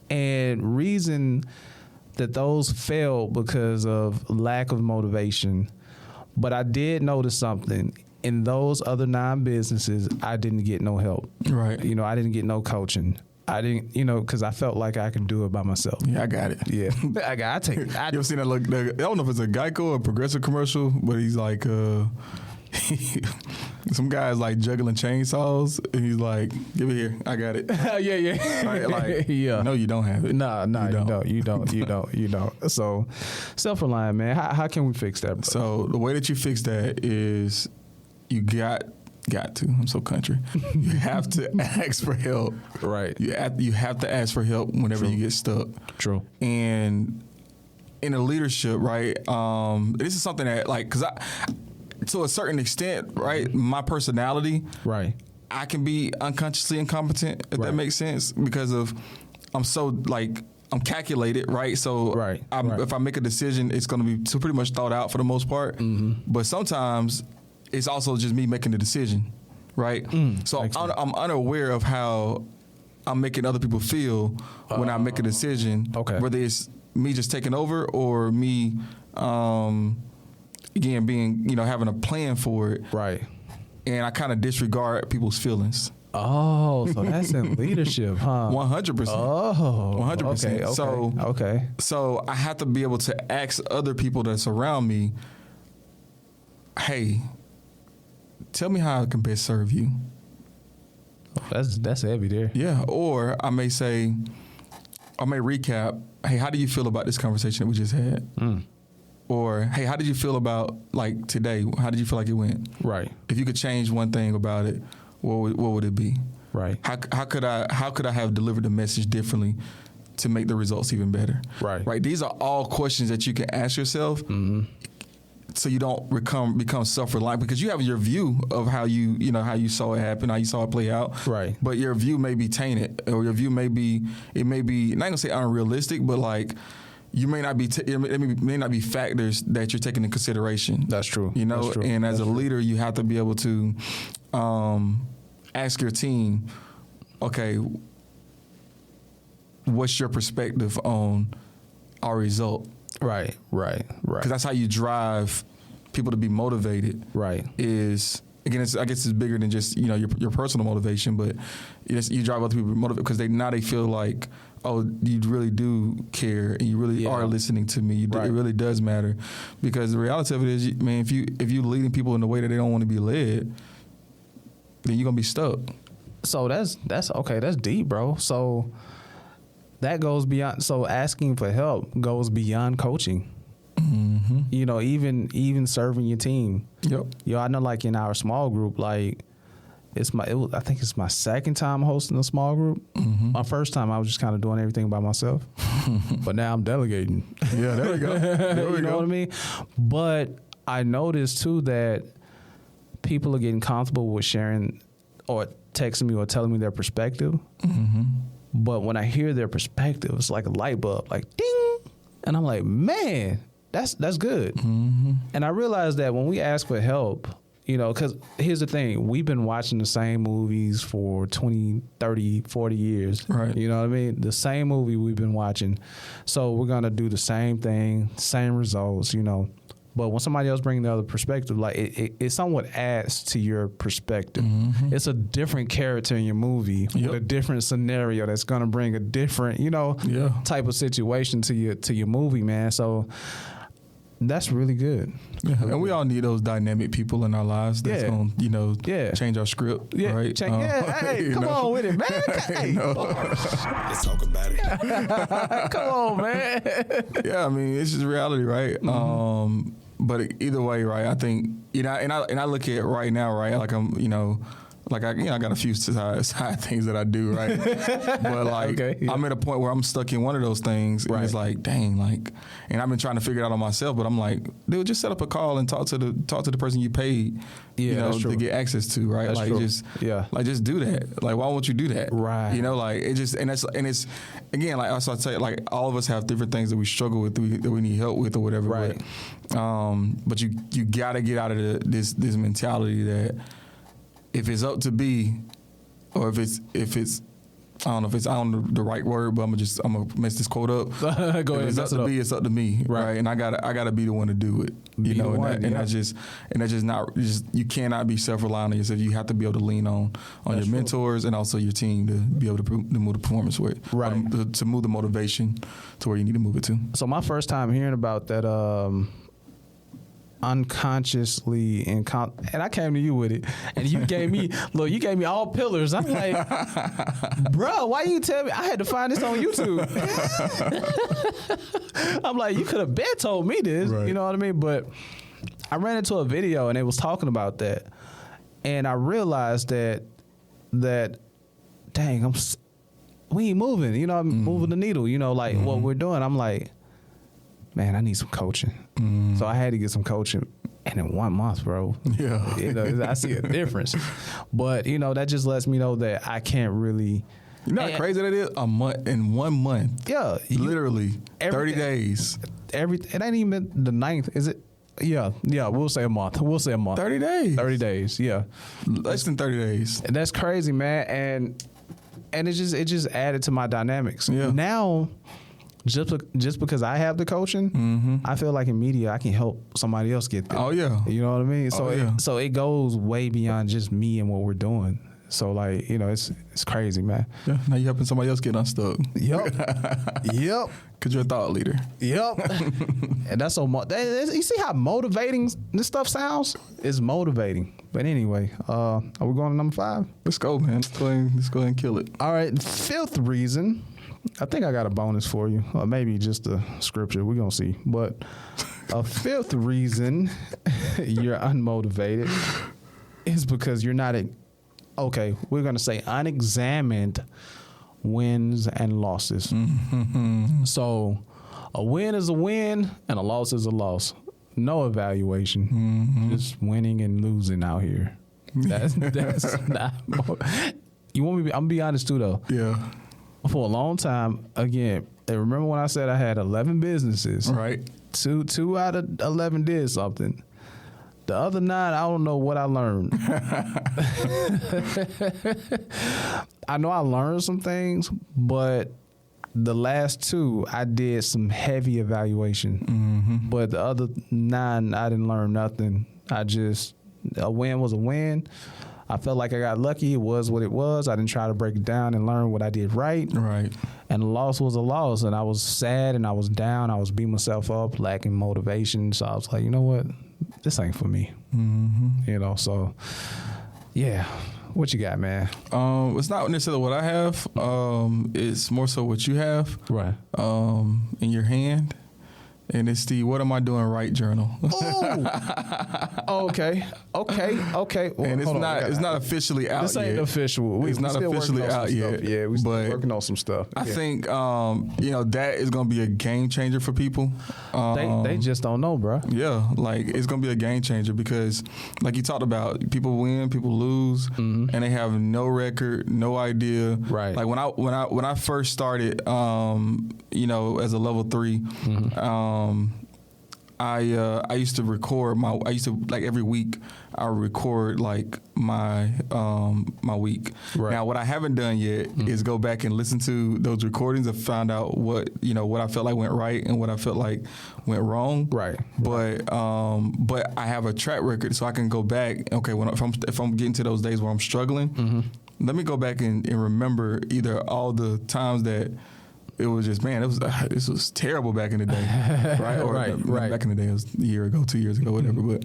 And reason that those failed because of lack of motivation. But I did notice something. In those other 9 businesses, I didn't get no help. Right. I didn't get no coaching. I didn't, because I felt like I could do it by myself. Yeah, I got it. Yeah, I take it. You ever seen that? I don't know if it's a Geico or a Progressive commercial, but he's like, some guy's like juggling chainsaws, and he's like, "Give it here, I got it." Yeah. No, you don't have it. No, you don't. So, self-reliant, man. How can we fix that, bro? So the way that you fix that is you got to. I'm so country. You have to ask for help. Right. You have to ask for help whenever you get stuck. True. And in a leadership, right? This is something that, like, because to a certain extent, right, my personality, right, I can be unconsciously incompetent, if that makes sense, because of I'm so like I'm calculated, right? So if I make a decision, it's going to be pretty much thought out for the most part. But sometimes it's also just me making the decision, right? So I'm unaware of how I'm making other people feel when I make a decision, whether it's me just taking over or me, again, being, having a plan for it. Right. And I kind of disregard people's feelings. Oh, so that's in leadership, huh? 100%. Oh, 100%. Okay. So I have to be able to ask other people that surround me, hey, tell me how I can best serve you. That's heavy there. Yeah. Or I may recap, hey, how do you feel about this conversation that we just had? Or, hey, how did you feel about, like, today? How did you feel like it went? Right. If you could change one thing about it, what would it be? Right. How could I have delivered the message differently to make the results even better? Right. These are all questions that you can ask yourself, so you don't become self-reliant, because you have your view of how you saw it happen, how you saw it play out. Right. But your view may be tainted, or your view may be not gonna say unrealistic, but like you may not be it may not be factors that you're taking into consideration. That's true. That's true. And as a leader, you have to be able to ask your team, okay, what's your perspective on our result? Right. Because that's how you drive people to be motivated. Right. Is, again, I guess it's bigger than just your personal motivation, but you drive other people motivated because they feel like, oh, you really do care and you really are listening to me. It really does matter, because the reality of it is, man, if you leading people in the way that they don't want to be led, then you're gonna be stuck. So that's okay. That's deep, bro. So that goes beyond. So asking for help goes beyond coaching. Mm-hmm. Even serving your team. Yep. I know, like in our small group, like I think it's my second time hosting a small group. Mm-hmm. My first time, I was just kind of doing everything by myself, but now I'm delegating. Yeah, there we go. You know what I mean? But I noticed too that people are getting comfortable with sharing or texting me or telling me their perspective. Mm-hmm. But when I hear their perspective, it's like a light bulb, like ding, and I'm like, man, that's good. Mm-hmm. And I realized that when we ask for help, because here's the thing, we've been watching the same movies for 20, 30, 40 years. Right. You know what I mean? The same movie we've been watching. So we're going to do the same thing, same results, But when somebody else brings the other perspective, like it somewhat adds to your perspective. Mm-hmm. It's a different character in your movie with a different scenario that's going to bring a different, type of situation to your movie, man. So that's really good. Yeah. And we all need those dynamic people in our lives that's going to, change our script. Yeah. Right? Hey, come on with it, man. Hey. Let's talk about it. Come on, man. Yeah, I mean, it's just reality, right? Mm-hmm. But either way, right, I think, and I look at it right now, right, like I'm, I got a few side things that I do, right? But like, I'm at a point where I'm stuck in one of those things, and it's like, dang, like, and I've been trying to figure it out on myself, but I'm like, dude, just set up a call and talk to the person you paid, to get access to, right? That's like, just do that. Like, why won't you do that? Right. Like it just, and it's again, like I tell you, like all of us have different things that we struggle with, that we need help with or whatever. Right. But you gotta get out of this mentality that, if it's up to be, or if it's I don't know if it's, I don't know the right word, but I'm gonna mess this quote up. Go ahead. If it's up to be, it's up to me, right? And I gotta be the one to do it, that's just you cannot be self-reliant on yourself. You have to be able to lean on your mentors and also your team to be able to move the performance with, right? To move the motivation to where you need to move it to. So my first time hearing about that, unconsciously and I came to you with it, and you gave me all pillars. I'm like, bro, why you tell me? I had to find this on YouTube. I'm like, you could have been told me this, right. You know what I mean? But I ran into a video and it was talking about that, and I realized that dang, we ain't moving, I'm moving the needle, like what we're doing. I'm like, man, I need some coaching. So I had to get some coaching. And in 1 month, bro, I see a difference. But, that just lets me know that I can't really. You know how crazy that is? In 1 month. Yeah. Literally 30 days. It ain't even the 9th, is it? Yeah, we'll say a month. 30 days. 30 days, yeah. Less than 30 days. And that's crazy, man. And it just added to my dynamics. Yeah. Now, just because I have the coaching, I feel like in media I can help somebody else get there. Oh yeah, you know what I mean. So so it goes way beyond just me and what we're doing. So like, you know, it's crazy, man. Yeah, now you're helping somebody else get unstuck. Yep. Yep. Because you're a thought leader. Yep. And that's so you see how motivating this stuff sounds? It's motivating. But anyway, are we going to number 5? Let's go, man. Let's go ahead and kill it. All right. 5th reason. I think I got a bonus for you. Or maybe just a scripture. We're going to see. But a 5th reason you're unmotivated is because you're not okay, we're going to say unexamined wins and losses. Mm-hmm. So a win is a win and a loss is a loss. No evaluation. Mm-hmm. Just winning and losing out here. That's not. You want me? I'm gonna be honest too, though. Yeah. For a long time, again, and remember when I said I had 11 businesses? Right. Two out of 11 did something. The other 9, I don't know what I learned. I know I learned some things, but the last 2, I did some heavy evaluation. Mm-hmm. But the other 9, I didn't learn nothing. A win was a win. I felt like I got lucky. It was what it was. I didn't try to break it down and learn what I did right. Right. And the loss was a loss. And I was sad and I was down. I was beating myself up, lacking motivation. So I was like, you know what? This ain't for me. Mm-hmm. You know, so yeah. What you got, man? It's not necessarily what I have. It's more so what you have. Right. In your hand. And it's the "What Am I Doing Right" journal. Oh, okay. Well, and it's not officially out yet. This ain't official. It's not officially out yet. Yeah, we're still working on some stuff. I think that is going to be a game changer for people. They just don't know, bro. Yeah, like it's going to be a game changer because, like you talked about, people win, people lose, and they have no record, no idea. Right. Like when I first started, as a level 3. I used to record like every week I would record like my week. Right. Now what I haven't done yet is go back and listen to those recordings and find out what I felt like went right and what I felt like went wrong. Right. But I have a track record so I can go back. Okay, if I'm getting to those days where I'm struggling, let me go back and remember either all the times that it was just, man, this was terrible back in the day, right? Or right. Back in the day, it was a year ago, 2 years ago, whatever. But,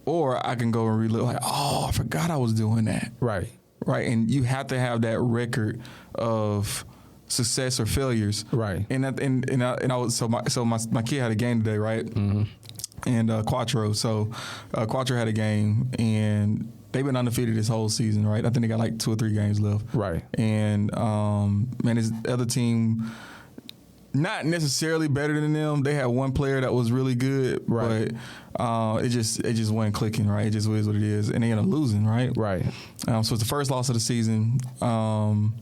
or I can go and relive, like, oh, I forgot I was doing that. Right. Right. And you have to have that record of success or failures. Right. And I was my kid had a game today, right? Mm-hmm. And Quattro. So Quattro had a game and they've been undefeated this whole season, right? I think they got like 2 or 3 games left. Right. And, his other team, not necessarily better than them. They had one player that was really good, right. But it just wasn't clicking, right? It just is what it is. And they ended up losing, right? Right. So it's the first loss of the season. One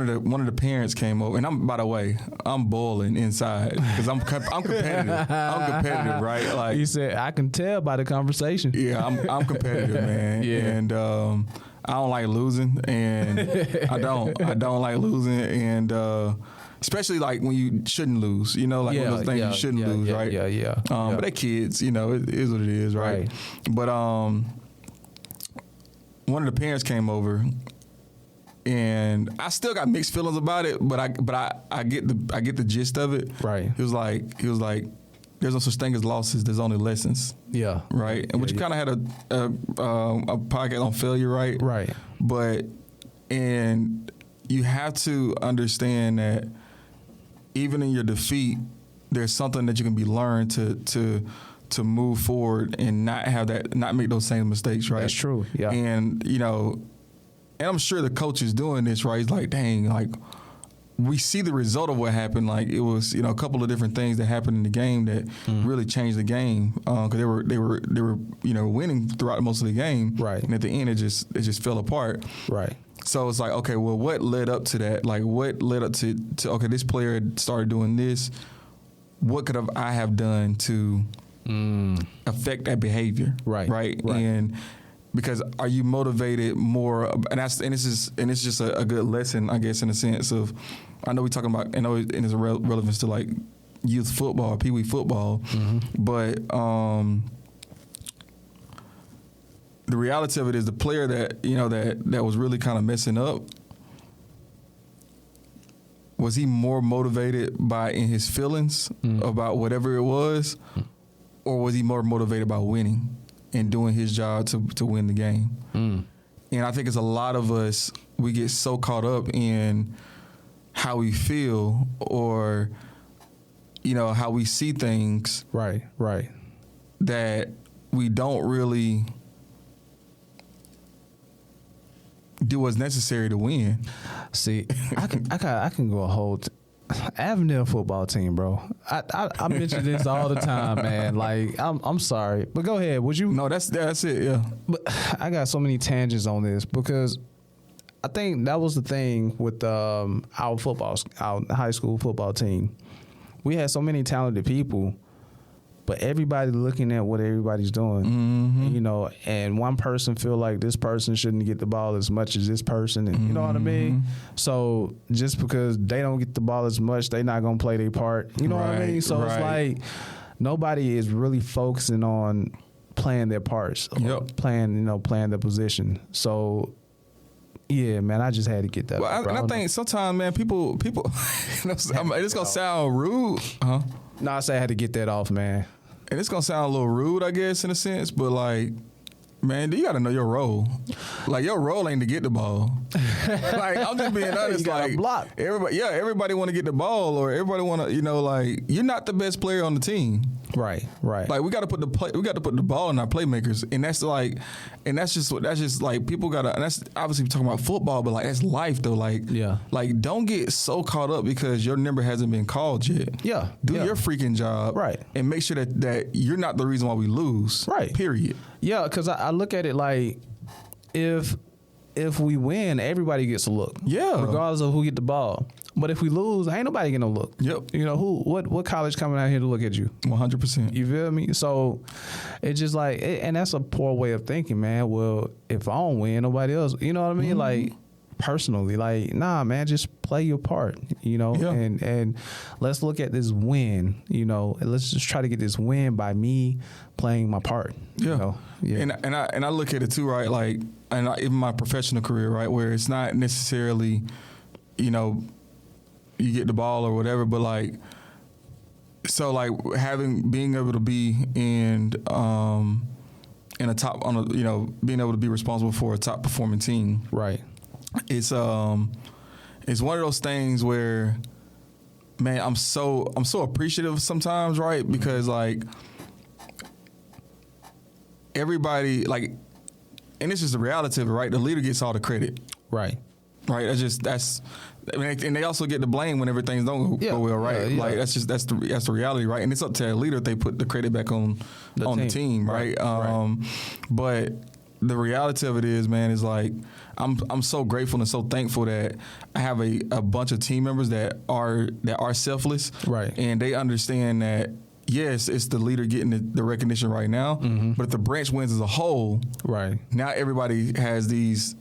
of the parents came over, and by the way, I'm boiling inside because I'm competitive. I'm competitive, right? Like you said, I can tell by the conversation. Yeah, I'm competitive, man. Yeah. And I don't like losing, and I don't like losing, and especially like when you shouldn't lose. One of those things you shouldn't lose, right? Yeah. But they're kids, it is what it is, right? But one of the parents came over. And I still got mixed feelings about it, but I get the gist of it. Right. He was like, there's no such thing as losses. There's only lessons. Yeah. Right. And you kind of had a podcast on failure, right? Right. And you have to understand that even in your defeat, there's something that you can be learned to move forward and not make those same mistakes. Right. That's true. Yeah. And And I'm sure the coach is doing this, right? He's like, dang, like we see the result of what happened. Like it was, a couple of different things that happened in the game that really changed the game because they were winning throughout most of the game. Right. And at the end, it just fell apart. Right. So it's like, okay, well, what led up to that? Like what led up to okay, this player started doing this. What could I have done to affect that behavior? Right. Right. And because are you motivated more? And it's just a good lesson, I guess, in a sense of, I know we're talking about, and it's a relevance to like youth football, Pee Wee football, but the reality of it is the player that, you know, that was really kind of messing up, was he more motivated by in his feelings about whatever it was, or was he more motivated by winning and doing his job to win the game? And I think it's a lot of us, we get so caught up in how we feel or, you know, how we see things. Right. That we don't really do what's necessary to win. See, I can go a whole Avondale football team, bro. I mention this all the time, man. Like, I'm sorry, but go ahead. Would you? No, that's it. Yeah. But I got so many tangents on this because I think that was the thing with our high school football team. We had so many talented people, but everybody looking at what everybody's doing, you know, and one person feel like this person shouldn't get the ball as much as this person, and you know what I mean? So just because they don't get the ball as much, they not going to play their part. You know what I mean? So it's like nobody is really focusing on playing their parts, or playing their position. So yeah, man, I just had to get that. Well, and I think sometimes, man, people, it's going to sound rude. No, I say I had to get that off, man. And it's going to sound a little rude, I guess, in a sense, but like, man, you got to know your role. Like, your role ain't to get the ball. Like, I'm just being honest. You gotta like, block. Everybody want to get the ball, or everybody want to, you know, like, you're not the best player on the team. Right. Like, we got to put the ball in our playmakers, and that's just like people gotta. And that's obviously we're talking about football, but like that's life though. Like, like don't get so caught up because your number hasn't been called yet. Yeah, do your freaking job, right, and make sure that you're not the reason why we lose. Right. Period. Yeah, because I look at it like if we win, everybody gets a look. Yeah, regardless of who get the ball. But if we lose, ain't nobody getting a look. Yep. You know, what college coming out here to look at you? 100%. You feel me? So it's just like, and that's a poor way of thinking, man. Well, if I don't win, nobody else. You know what I mean? Like, personally, like, nah, man, just play your part, you know? Yeah. And let's look at this win, you know, and let's just try to get this win by me playing my part. Yeah. You know? Yeah. And I look at it too, right? Like, even my professional career, right, where it's not necessarily, you know, you get the ball or whatever, but like, so like being able to be in a top being able to be responsible for a top performing team, right? It's one of those things where, man, I'm so appreciative sometimes, right? Because like everybody, like, and it's just the reality of it, right? The leader gets all the credit, right? I mean, and they also get the blame when everything don't go well, right? Like that's the reality, right? And it's up to the leader if they put the credit back on the team, right? But the reality of it is, man, is like I'm so grateful and so thankful that I have a bunch of team members that are selfless, right? And they understand that. Yes, it's the leader getting the recognition right now, but if the branch wins as a whole, right? Now everybody has these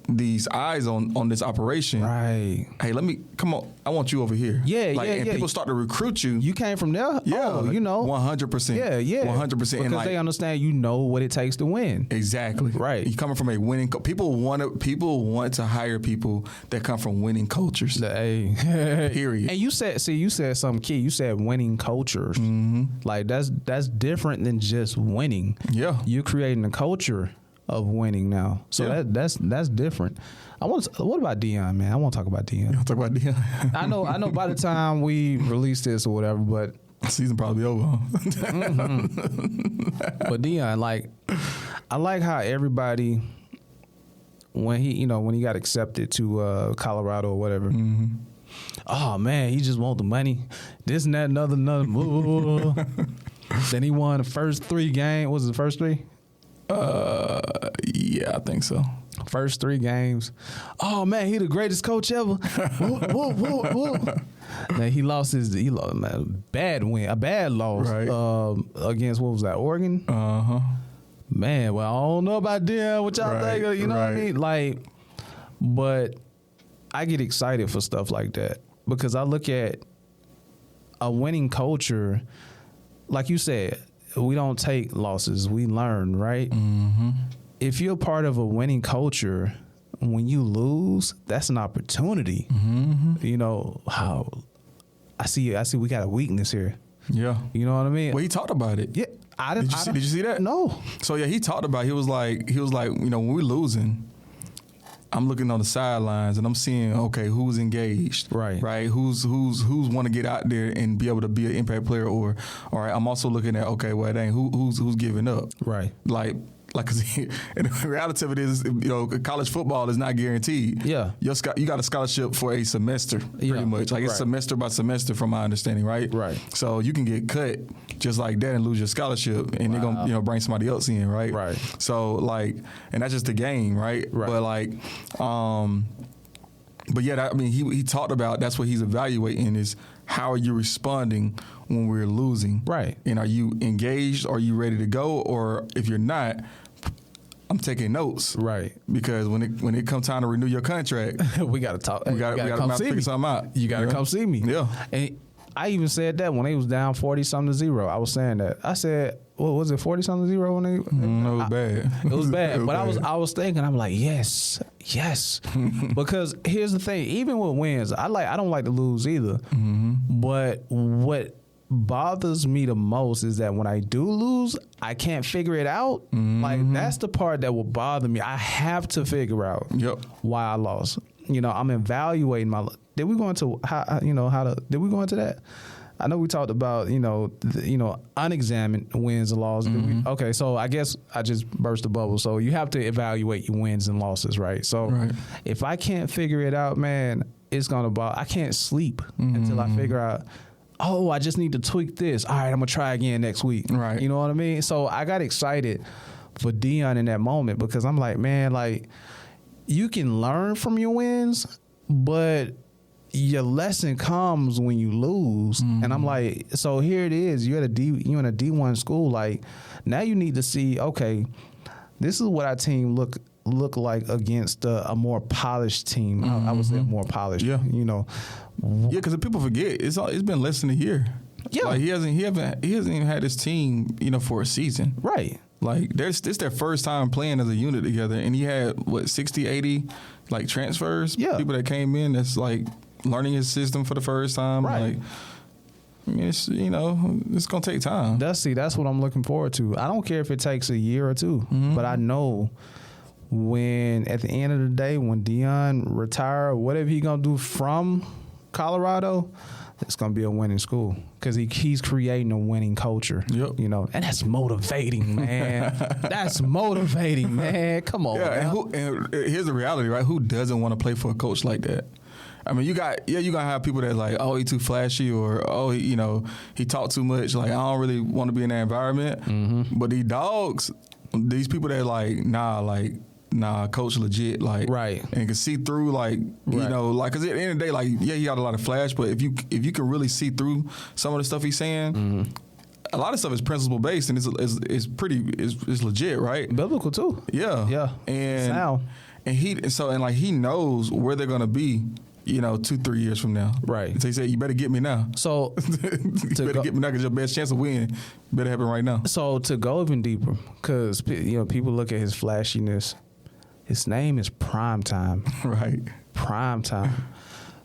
eyes on this operation, right? Hey, come on, I want you over here, and people start to recruit you. You came from there, you know, 100%, 100%, because they understand you know what it takes to win. Exactly, right. You coming from a winning. People want to hire people that come from winning cultures. Period. And you said something key. You said winning cultures. Like that's different than just winning. Yeah, you're creating a culture of winning now. So that's different. What about Deion, man? I want to talk about Deion. Talk about Deion. I know. By the time we release this or whatever, but season probably over. But Deion, like, I like how everybody when he got accepted to Colorado or whatever. Oh man, he just want the money. This and that, another. Then he won the first 3 games. Was it the first 3? Yeah, I think so. First 3 games. Oh man, he the greatest coach ever. Then he lost a bad loss, right? Against, what was that, Oregon? Man, well, I don't know about Deion. What y'all think? You know what I mean? Like, but I get excited for stuff like that because I look at a winning culture. Like you said, we don't take losses, we learn, right? if you're part of a winning culture, when you lose, that's an opportunity. You know, how I see we got a weakness here. Yeah. You know what I mean? Well, he talked about it. Yeah. Did you see that? No. So yeah, he talked about it. He was like, you know, when we're losing, I'm looking on the sidelines and I'm seeing, okay, who's engaged, right? Who's want to get out there and be able to be an impact player, or all right. I'm also looking at, okay, well, dang, who's giving up, right? Like, and the reality of it is, you know, college football is not guaranteed. Yeah, you got a scholarship for a semester, pretty much. Like it's semester by semester, from my understanding, right? Right. So you can get cut just like that and lose your scholarship, and they're gonna, you know, bring somebody else in, right? Right. So like, and that's just the game, right? Right. But like, but yeah, I mean, he talked about, that's what he's evaluating, is how are you responding when we're losing, right? And are you engaged? Are you ready to go? Or if you're not, I'm taking notes, right? Because when it comes time to renew your contract, we got to talk. We got to figure something out. You got to come see me. Yeah. And I even said that when they was down 40-something-0. I was saying that. I said, what was it, 40-something-0 when they? It was bad. It was bad. But I was thinking, I'm like, yes. Because here's the thing. Even with wins, I don't like to lose either. But what bothers me the most is that when I do lose, I can't figure it out. Like, that's the part that will bother me. I have to figure out why I lost. You know, I'm evaluating my. Did we go into did we go into that? I know we talked about, unexamined wins and losses. Okay, so I guess I just burst the bubble. So you have to evaluate your wins and losses, right? So if I can't figure it out, man, it's gonna bother. I can't sleep until I figure out. Oh, I just need to tweak this. All right, I'm gonna try again next week. Right. You know what I mean? So I got excited for Deion in that moment, because I'm like, man, like, you can learn from your wins, but your lesson comes when you lose. And I'm like, so here it is. You're in a D1 school. Like, now you need to see, okay, this is what our team look like against a more polished team. I would say more polished. Yeah. You know. Yeah, because people forget, it's been less than a year. Yeah. Like he hasn't even had his team, for a season. Right. Like, this their first time playing as a unit together, and he had 60, 80 like transfers. Yeah. People that came in that's like learning his system for the first time. Right. Like, I mean, it's it's gonna take time. That's what I'm looking forward to. I don't care if it takes a year or two, but I know when at the end of the day, when Deion retire, whatever he gonna do from Colorado, it's gonna be a winning school, because he's creating a winning culture. Yep. And that's motivating, man. That's motivating, man. Come on. Yeah, and here's the reality, right? Who doesn't want to play for a coach like that? I mean, you gonna have people that like, oh, he too flashy, or oh, he talk too much. Like, I don't really want to be in that environment. But these dogs, these people that like, nah, coach legit, like, right, and can see through, like, like, because at the end of the day, like, yeah, he got a lot of flash, but if you can really see through some of the stuff he's saying, a lot of stuff is principle based, and it's legit, right? Biblical too. Yeah, and he knows where they're gonna be, 2-3 years from now. Right. So he said, you better get me now. So you better get me now, because your best chance of winning better happen right now. So to go even deeper, because people look at his flashiness. His name is Primetime. Right. Primetime.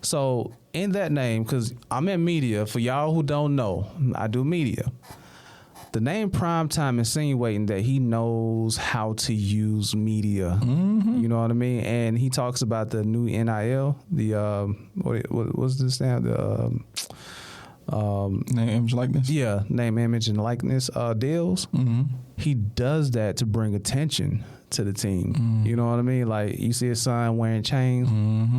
So in that name, because I'm in media, for y'all who don't know, I do media. The name Primetime insinuating that he knows how to use media. You know what I mean? And he talks about the new NIL, the what's this now? The name, image, likeness. Yeah, name, image, and likeness deals. He does that to bring attention to the team. You know what I mean? Like, you see his son wearing chains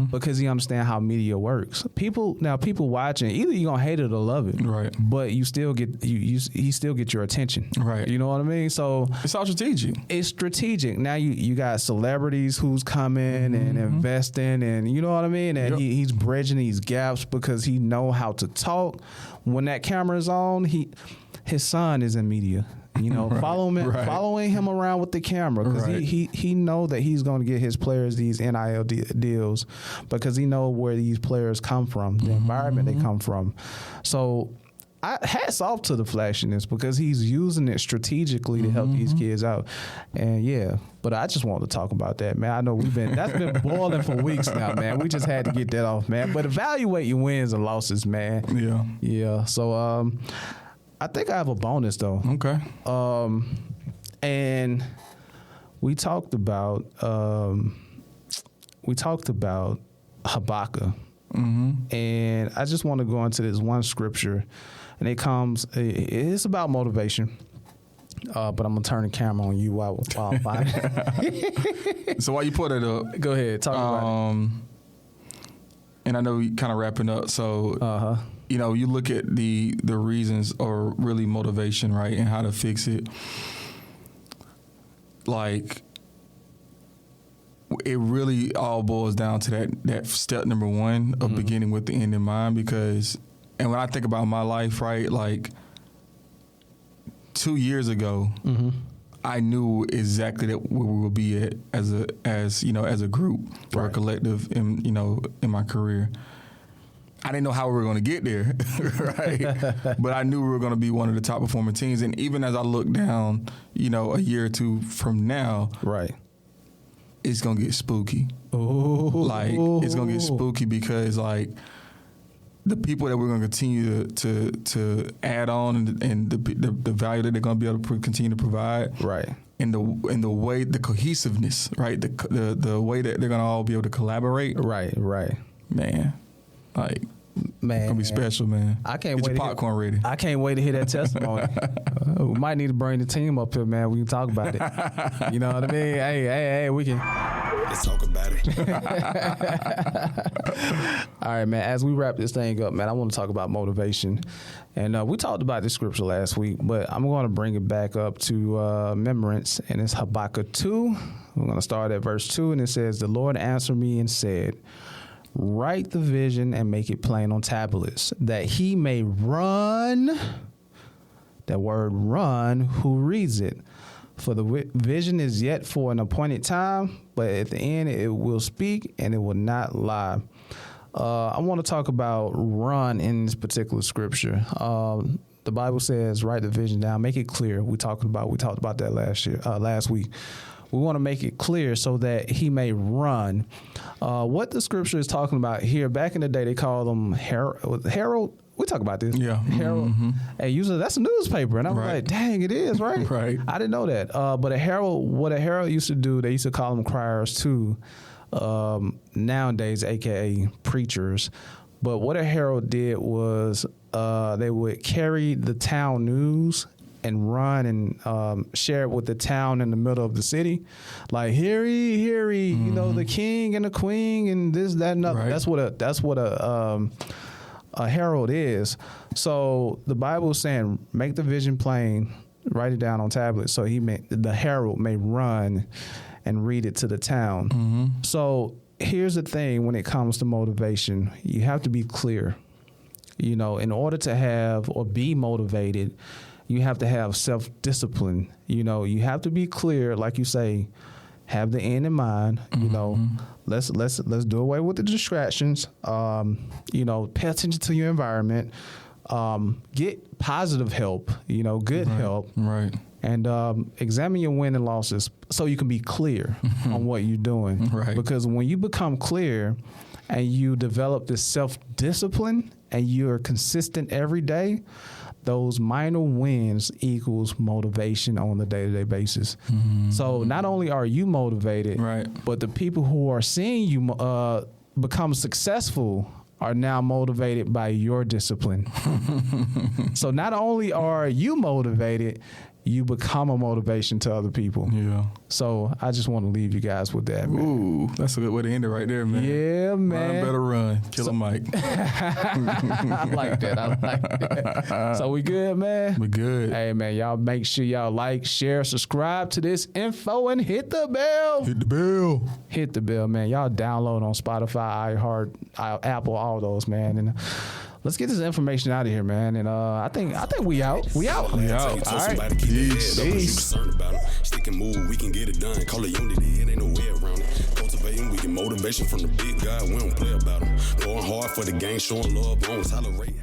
because he understands how media works. People watching, either you're gonna hate it or love it, right? But you still get he still get your attention, right? You know what I mean? So it's all strategic. It's strategic. Now you got celebrities who's coming and investing, and you know what I mean. And he's bridging these gaps because he know how to talk. When that camera is on, his son is in media. Right, following him around with the camera, because he know that he's going to get his players these NIL deals, because he know where these players come from, the environment they come from. So hats off to the flashiness because he's using it strategically to help these kids out. And but I just want to talk about that, man. I know that's been boiling for weeks now, man. We just had to get that off, man. But evaluate your wins and losses, man. Yeah. So I think I have a bonus though. Okay. And we talked about Habakkuk. And I just want to go into this one scripture, and it's about motivation. But I'm gonna turn the camera on you while I find it. So while you put it up, go ahead, talk about it. And I know you kind of wrapping up. So you look at the reasons or really motivation, right, and how to fix it. Like, it really all boils down to that step number one of beginning with the end in mind. Because, and when I think about my life, right, like 2 years ago, I knew exactly that where we would be at as a group or a collective in my career. I didn't know how we were going to get there, right? But I knew we were going to be one of the top performing teams. And even as I look down, a year or two from now, right, it's going to get spooky. Ooh. Like, it's going to get spooky because, like, the people that we're going to continue to add on and the value that they're going to be able to continue to provide, right, and the way, the cohesiveness, right, the way that they're going to all be able to collaborate, right, man, like, man, it's gonna be special, man. I can't Get wait. Your popcorn ready. I can't wait to hear that testimony. We might need to bring the team up here, man. We can talk about it. You know what I mean? Hey, we can. Let's talk about it. All right, man. As we wrap this thing up, man, I want to talk about motivation. And we talked about this scripture last week, but I'm going to bring it back up to remembrance. And it's Habakkuk 2. We're going to start at verse 2, and it says, "The Lord answered me and said, write the vision and make it plain on tablets, that he may run," that word run, "who reads it. For the vision is yet for an appointed time, but at the end it will speak and it will not lie." I want to talk about run in this particular scripture. The Bible says, write the vision down, make it clear. We talked about that last week. We want to make it clear so that he may run. What the scripture is talking about here, back in the day, they called them herald. We talk about this. Yeah. Herald. And usually that's a newspaper. And I'm like, dang, it is, right? Right. I didn't know that. But what a herald used to do, they used to call them criers too. Nowadays, AKA preachers. But what a herald did was they would carry the town news and run and share it with the town in the middle of the city. Like, hear ye, the king and the queen and this, that, and other. Right. That's what a herald is. So the Bible is saying, make the vision plain, write it down on tablets, so the herald may run and read it to the town. So here's the thing: when it comes to motivation, you have to be clear. In order to have or be motivated, you have to have self-discipline. You have to be clear, like you say, have the end in mind. Let's do away with the distractions. Pay attention to your environment. Get positive help. Good help. Right. And examine your wins and losses so you can be clear on what you're doing. Right. Because when you become clear and you develop this self-discipline and you're consistent every day, those minor wins equals motivation on a day-to-day basis. So not only are you motivated, but the people who are seeing you become successful are now motivated by your discipline. So not only are you motivated, you become a motivation to other people. Yeah. So I just want to leave you guys with that, man. Ooh, that's a good way to end it right there, man. Yeah, man. Run better run. Killer Mike. I like that. So we good, man? We good. Hey, man, y'all make sure y'all like, share, subscribe to this info, and hit the bell. Hit the bell. Hit the bell, man. Y'all download on Spotify, iHeart, Apple, all those, man. And let's get this information out of here, man. And I think we out. We out. We out. All right. Peace. Stick and move, we can get it done. Call it unity, it ain't no way around it. Cultivating, we get motivation from the big guy. We don't play about him. Going hard for the game, showing love, won't tolerate.